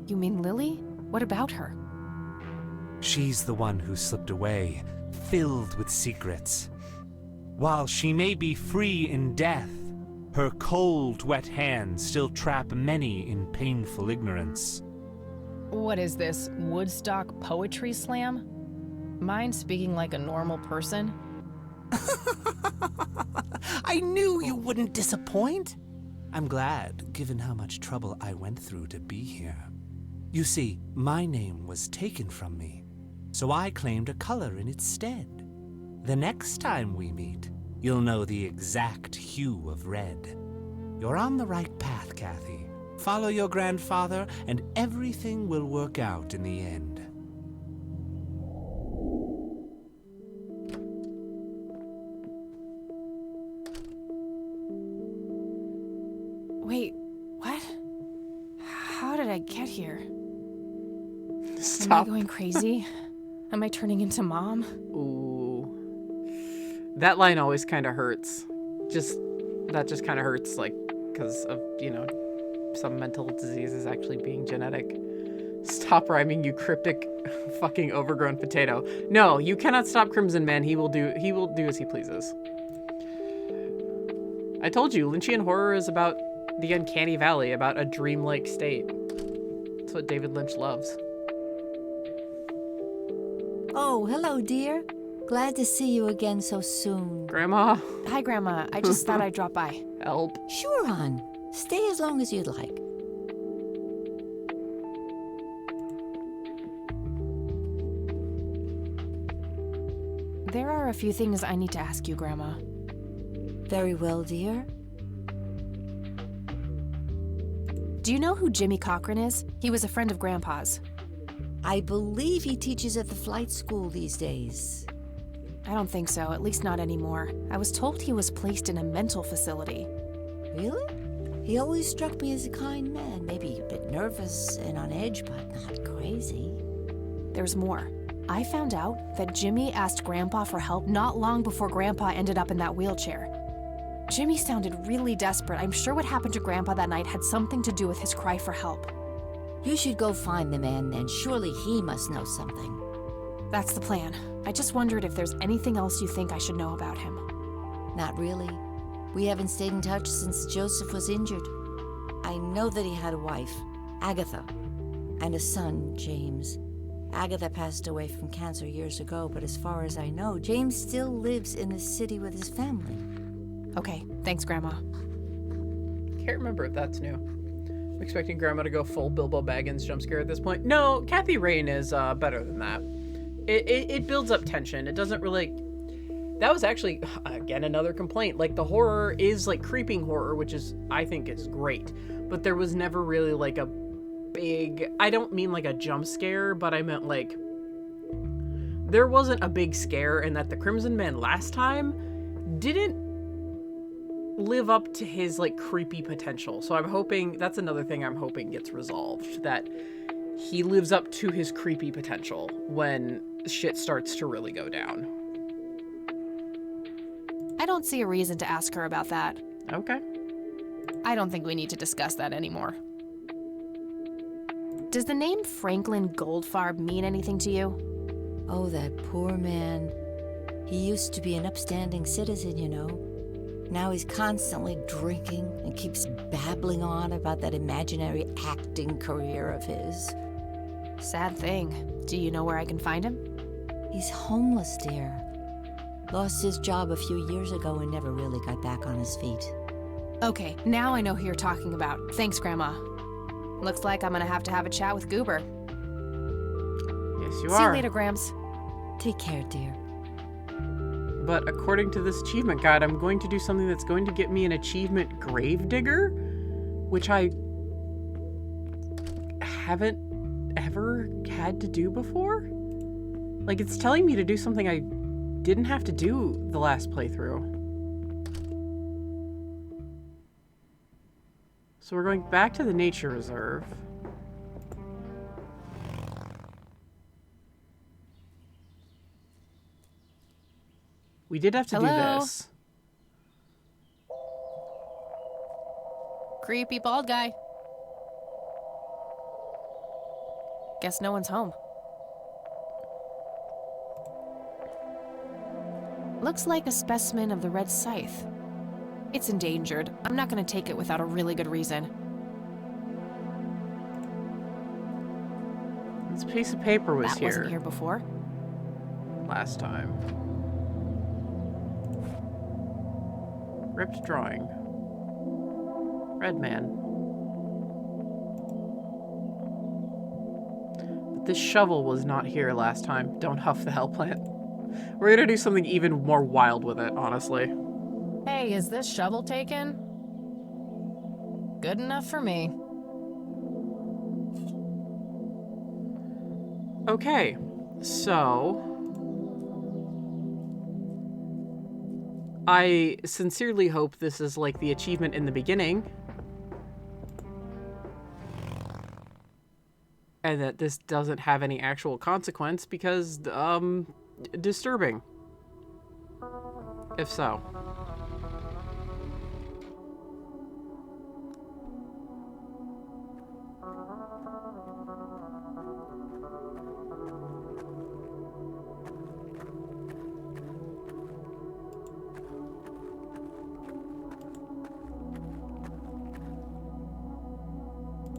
You mean Lily? What about her? She's the one who slipped away, filled with secrets. While she may be free in death, her cold, wet hands still trap many in painful ignorance. What is this, Woodstock Poetry Slam? Mind speaking like a normal person? I knew you wouldn't disappoint. I'm glad, given how much trouble I went through to be here. You see, my name was taken from me, so I claimed a color in its stead. The next time we meet, you'll know the exact hue of red. You're on the right path, Kathy. Follow your grandfather, and everything will work out in the end. get here? Stop. Am I going crazy? Am I turning into Mom? Ooh. That line always kind of hurts. That just kind of hurts, like, because of, you know, some mental diseases actually being genetic. Stop rhyming, you cryptic fucking overgrown potato. No, you cannot stop Crimson Man. He will do as he pleases. I told you, Lynchian horror is about the uncanny valley, about a dreamlike state. That's what David Lynch loves. Oh, hello, dear. Glad to see you again so soon. Grandma? Hi, Grandma. I just thought I'd drop by. Help. Sure, hon. Stay as long as you'd like. There are a few things I need to ask you, Grandma. Very well, dear. Do you know who Jimmy Cochran is? He was a friend of Grandpa's. I believe he teaches at the flight school these days. I don't think so, at least not anymore. I was told he was placed in a mental facility. Really? He always struck me as a kind man, maybe a bit nervous and on edge, but not crazy. There's more. I found out that Jimmy asked Grandpa for help not long before Grandpa ended up in that wheelchair. Jimmy sounded really desperate. I'm sure what happened to Grandpa that night had something to do with his cry for help. You should go find the man then. Surely he must know something. That's the plan. I just wondered if there's anything else you think I should know about him. Not really. We haven't stayed in touch since Joseph was injured. I know that he had a wife, Agatha, and a son, James. Agatha passed away from cancer years ago, but as far as I know, James still lives in the city with his family. Okay, thanks, Grandma. Can't remember if that's new. I'm expecting Grandma to go full Bilbo Baggins jump scare at this point. No, Kathy Rain is better than that. It builds up tension. It doesn't really... That was actually, again, another complaint. Like, the horror is, like, creeping horror, which is, I think, is great. But there was never really, like, a big... I don't mean, like, a jump scare, but I meant, like... There wasn't a big scare, and that the Crimson Man last time didn't live up to his, like, creepy potential. So I'm hoping... That's another thing I'm hoping gets resolved. That he lives up to his creepy potential when shit starts to really go down. I don't see a reason to ask her about that. Okay. I don't think we need to discuss that anymore. Does the name Franklin Goldfarb mean anything to you? Oh, that poor man. He used to be an upstanding citizen, you know. Now he's constantly drinking and keeps babbling on about that imaginary acting career of his. Sad thing. Do you know where I can find him? He's homeless, dear. Lost his job a few years ago and never really got back on his feet. Okay, now I know who you're talking about. Thanks, Grandma. Looks like I'm gonna have to have a chat with Goober. Yes, you are. See you later, Grams. Take care, dear. But according to this achievement guide, I'm going to do something that's going to get me an achievement Gravedigger, which I haven't ever had to do before. Like, it's telling me to do something I didn't have to do the last playthrough. So we're going back to the nature reserve. We did have to do this. Creepy bald guy. Guess no one's home. Looks like a specimen of the red scythe. It's endangered. I'm not gonna take it without a really good reason. This piece of paper was That wasn't here before. Last time. Ripped drawing. Red man. But this shovel was not here last time. Don't huff the hell plant. We're gonna do something even more wild with it, honestly. Hey, is this shovel taken? Good enough for me. Okay, so... I sincerely hope this is like the achievement in the beginning. and that this doesn't have any actual consequence because, disturbing. If so.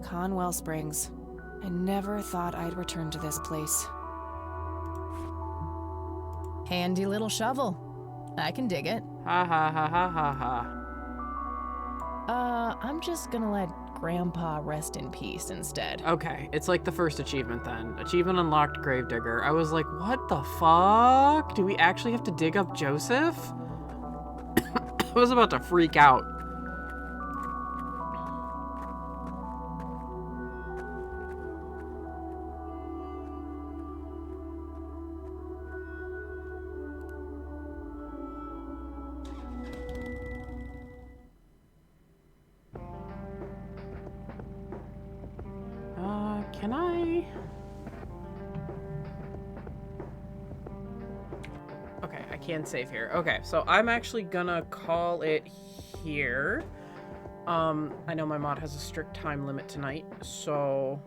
Conwell Springs. I never thought I'd return to this place. Handy little shovel. I can dig it. Ha ha ha ha ha ha. I'm just gonna let Grandpa rest in peace instead. Okay, it's like the first achievement then. Achievement unlocked, Gravedigger. I was like, what the fuck? Do we actually have to dig up Joseph? I was about to freak out. Can I? Okay, I can save here. Okay, so I'm actually gonna call it here. I know my mod has a strict time limit tonight, so,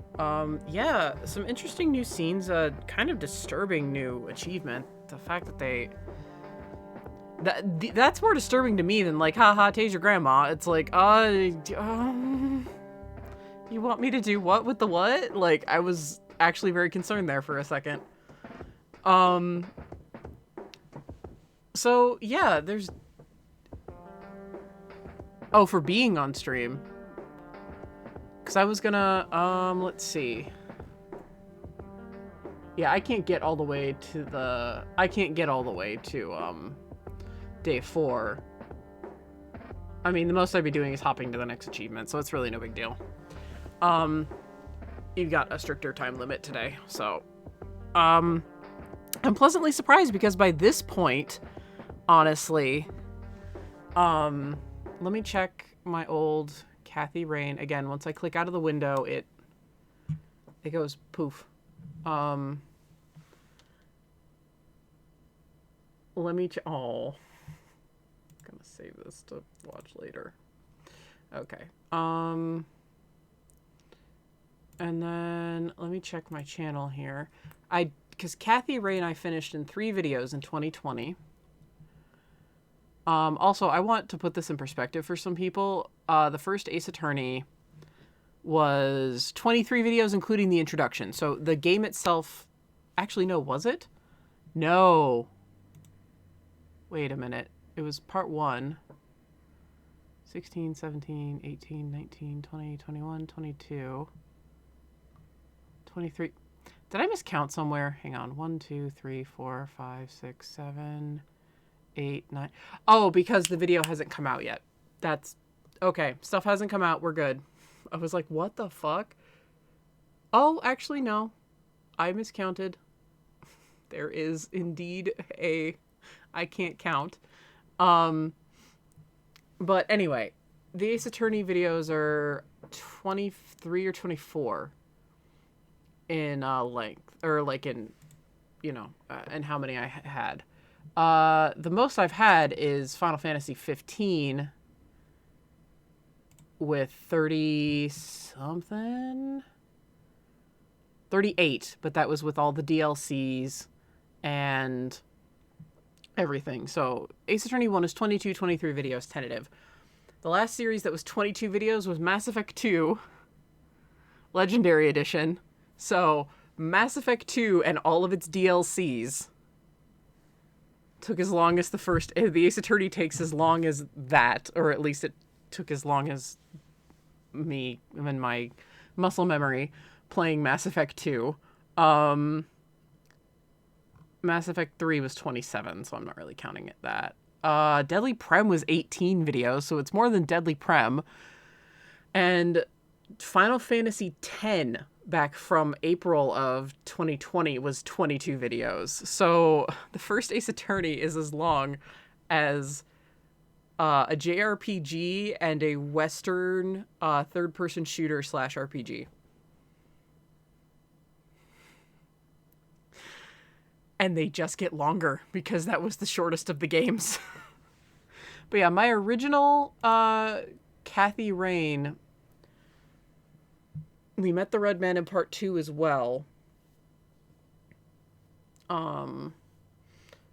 yeah, some interesting new scenes, kind of disturbing new achievement. The fact that that's more disturbing to me than, like, haha, tase your grandma. It's like, you want me to do what with the what? Like, I was actually very concerned there for a second. So, yeah, there's... Oh, for being on stream. Because I was gonna, let's see. Yeah, I can't get all the way to the... I can't get all the way to, day 4. I mean, the most I'd be doing is hopping to the next achievement, so it's really no big deal. You've got a stricter time limit today, so, I'm pleasantly surprised because by this point, honestly, let me check my old Kathy Rain. Again, once I click out of the window, it goes poof. Let me oh, I'm gonna save this to watch later. Okay. And then let me check my channel here. Because Kathy Ray and I finished in 3 videos in 2020. Also, I want to put this in perspective for some people. The first Ace Attorney was 23 videos, including the introduction. So the game itself, actually, no, was it? No. Wait a minute. It was part 1. 16, 17, 18, 19, 20, 21, 22... 23. Did I miscount somewhere? Hang on. 1, 2, 3, 4, 5, 6, 7, 8, 9. Oh, because the video hasn't come out yet. That's okay. Stuff hasn't come out. We're good. I was like, what the fuck? Oh, actually, no. I miscounted. There is indeed I can't count. But anyway, the Ace Attorney videos are 23 or 24. In length, or like in, you know, and how many I had. The most I've had is Final Fantasy 15 with 30 something, 38, but that was with all the DLCs and everything. So Ace Attorney 1 is 22, 23 videos tentative. The last series that was 22 videos was Mass Effect 2 Legendary Edition. So, Mass Effect 2 and all of its DLCs took as long as the Ace Attorney takes as long as that, or at least it took as long as me and my muscle memory playing Mass Effect 2. Mass Effect 3 was 27, so I'm not really counting it that. Deadly Prem was 18 videos, so it's more than Deadly Prem. And Final Fantasy X back from April of 2020 was 22 videos. So the first Ace Attorney is as long as a JRPG and a Western third-person shooter / RPG. and they just get longer because that was the shortest of the games. But yeah, my original Kathy Rain, we met the Red Man in part 2 as well.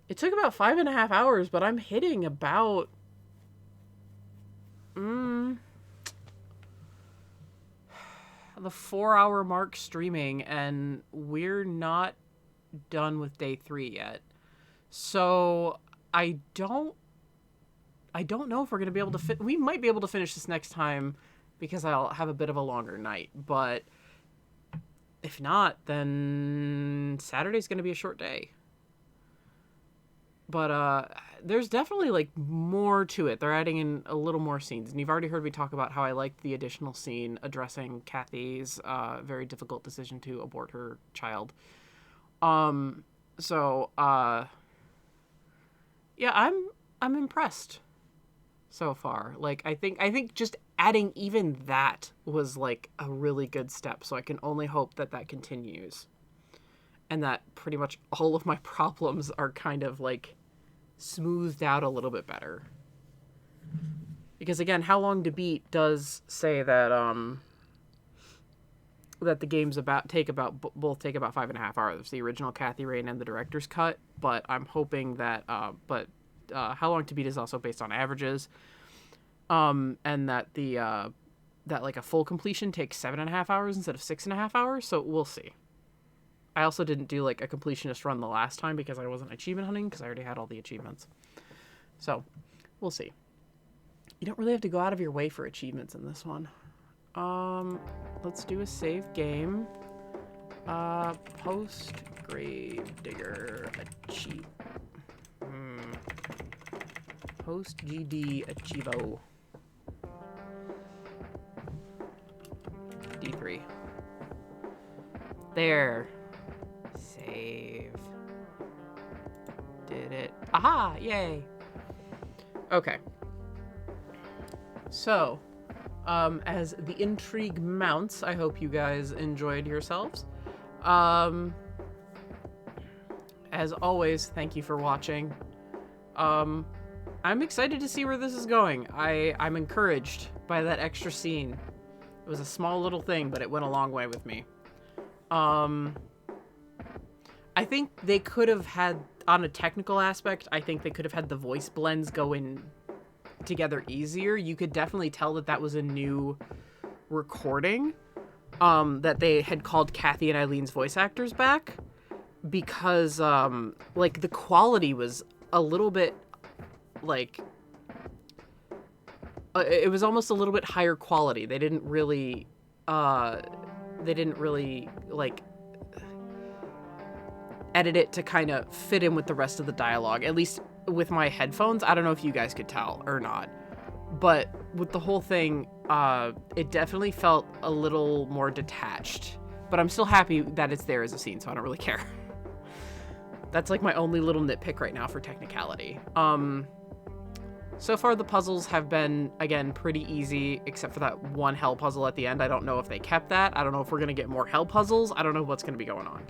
It took about 5.5 hours, but I'm hitting about the 4-hour mark streaming, and we're not done with day 3 yet. So I don't know if we're gonna be able to we might be able to finish this next time because I'll have a bit of a longer night, but if not, then Saturday's gonna be a short day. But there's definitely like more to it. They're adding in a little more scenes, and you've already heard me talk about how I liked the additional scene addressing Kathy's very difficult decision to abort her child. Yeah, I'm impressed so far. Like, I think just adding even that was like a really good step. So I can only hope that that continues, and that pretty much all of my problems are kind of like smoothed out a little bit better. Because again, How Long to Beat does say that that the games both take about 5.5 hours, the original Kathy Rain and the director's cut. But I'm hoping that How Long to Beat is also based on averages, and that that like a full completion takes 7.5 hours instead of 6.5 hours. So we'll see. I also didn't do like a completionist run the last time because I wasn't achievement hunting because I already had all the achievements. So we'll see. You don't really have to go out of your way for achievements in this one. Let's do a save game. Post Grave Digger achieve. Post GD Achievo. D3. There. Save. Did it. Aha! Yay! Okay. So, as the intrigue mounts, I hope you guys enjoyed yourselves. As always, thank you for watching. I'm excited to see where this is going. I'm encouraged by that extra scene. It was a small little thing, but it went a long way with me. I think they could have had, on a technical aspect, I think they could have had the voice blends go in together easier. You could definitely tell that that was a new recording, that they had called Kathy and Eileen's voice actors back, because like the quality was a little bit like it was almost a little bit higher quality. They didn't really like edit it to kind of fit in with the rest of the dialogue, at least with my headphones. I don't know if you guys could tell or not, but with the whole thing, it definitely felt a little more detached, but I'm still happy that it's there as a scene, so I don't really care. That's like my only little nitpick right now for technicality. So far the puzzles have been, again, pretty easy, except for that one hell puzzle at the end. I don't know if they kept that. I don't know if we're gonna get more hell puzzles. I don't know what's gonna be going on.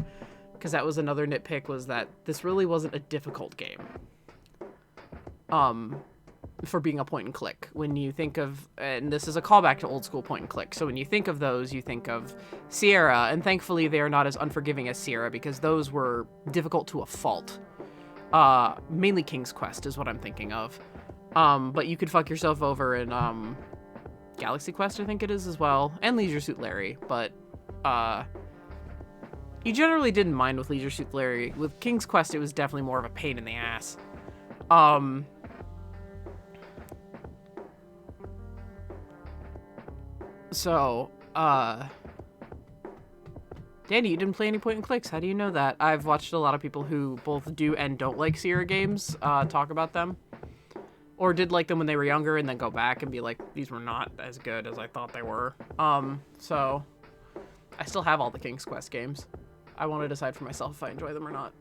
Because that was another nitpick, was that this really wasn't a difficult game. For being a point and click. When you think of, and this is a callback to old school point and click, so when you think of those, you think of Sierra, and thankfully they are not as unforgiving as Sierra, because those were difficult to a fault. Mainly King's Quest is what I'm thinking of. But you could fuck yourself over in Galaxy Quest, I think it is as well, and Leisure Suit Larry, but you generally didn't mind with Leisure Suit Larry. With King's Quest, it was definitely more of a pain in the ass. Danny, you didn't play any point and clicks. How do you know that? I've watched a lot of people who both do and don't like Sierra games talk about them. Or did like them when they were younger and then go back and be like, these were not as good as I thought they were. So I still have all the King's Quest games. I want to decide for myself if I enjoy them or not.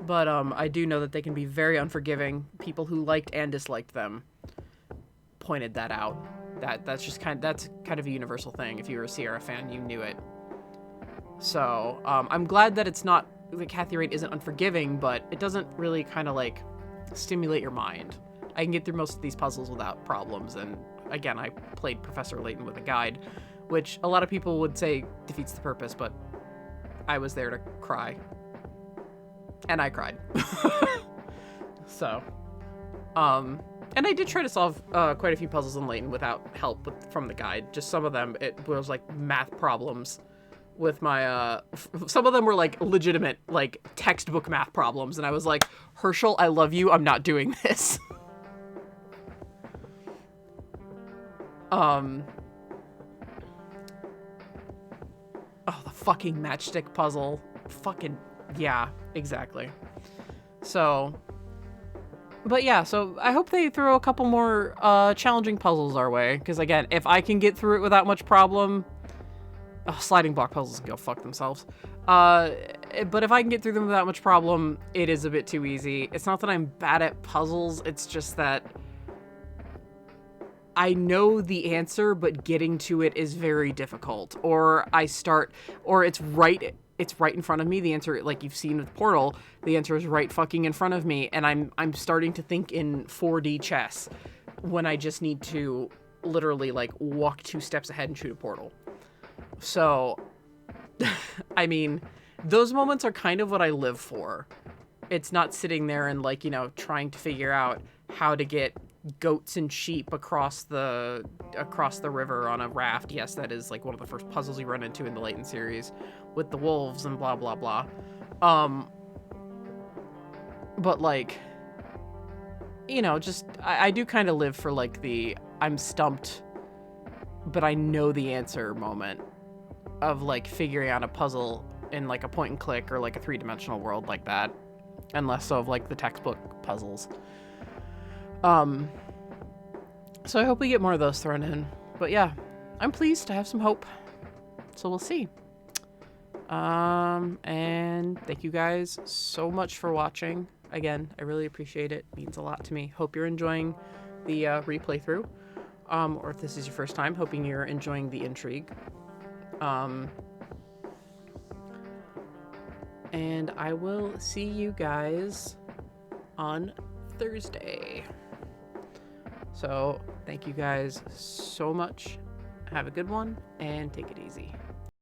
But I do know that they can be very unforgiving. People who liked and disliked them pointed that out. That's kind of a universal thing. If you were a Sierra fan, you knew it. So I'm glad that it's not, that Kathy Rain isn't unforgiving, but it doesn't really kind of like stimulate your mind. I can get through most of these puzzles without problems, and again, I played Professor Layton with a guide, which a lot of people would say defeats the purpose, but I was there to cry. And I cried. So, and I did try to solve quite a few puzzles in Layton without help from the guide. Just some of them, it was like math problems with my, some of them were like legitimate, like textbook math problems. And I was like, Herschel, I love you. I'm not doing this. Oh, the fucking matchstick puzzle. Fucking, yeah, exactly. So, but yeah, so I hope they throw a couple more challenging puzzles our way. Because again, if I can get through it without much problem, sliding block puzzles can go fuck themselves. But if I can get through them without much problem, it is a bit too easy. It's not that I'm bad at puzzles, it's just that I know the answer, but getting to it is very difficult. Or it's right in front of me. The answer, like you've seen with Portal, the answer is right fucking in front of me, and I'm starting to think in 4D chess when I just need to literally like walk 2 steps ahead and shoot a portal. So, I mean, those moments are kind of what I live for. It's not sitting there and like, you know, trying to figure out how to get goats and sheep across the river on a raft. Yes, that is like one of the first puzzles you run into in the Layton series with the wolves and blah blah blah. But like, you know, just I do kind of live for like the I'm stumped but I know the answer moment of like figuring out a puzzle in like a point and click or like a 3-dimensional world like that, and less so of like the textbook puzzles. So I hope we get more of those thrown in. But yeah, I'm pleased. I have some hope. So we'll see. And thank you guys so much for watching. Again, I really appreciate it. It means a lot to me. Hope you're enjoying the replay through. Or if this is your first time, hoping you're enjoying the intrigue. And I will see you guys on Thursday. So, thank you guys so much. Have a good one, and take it easy.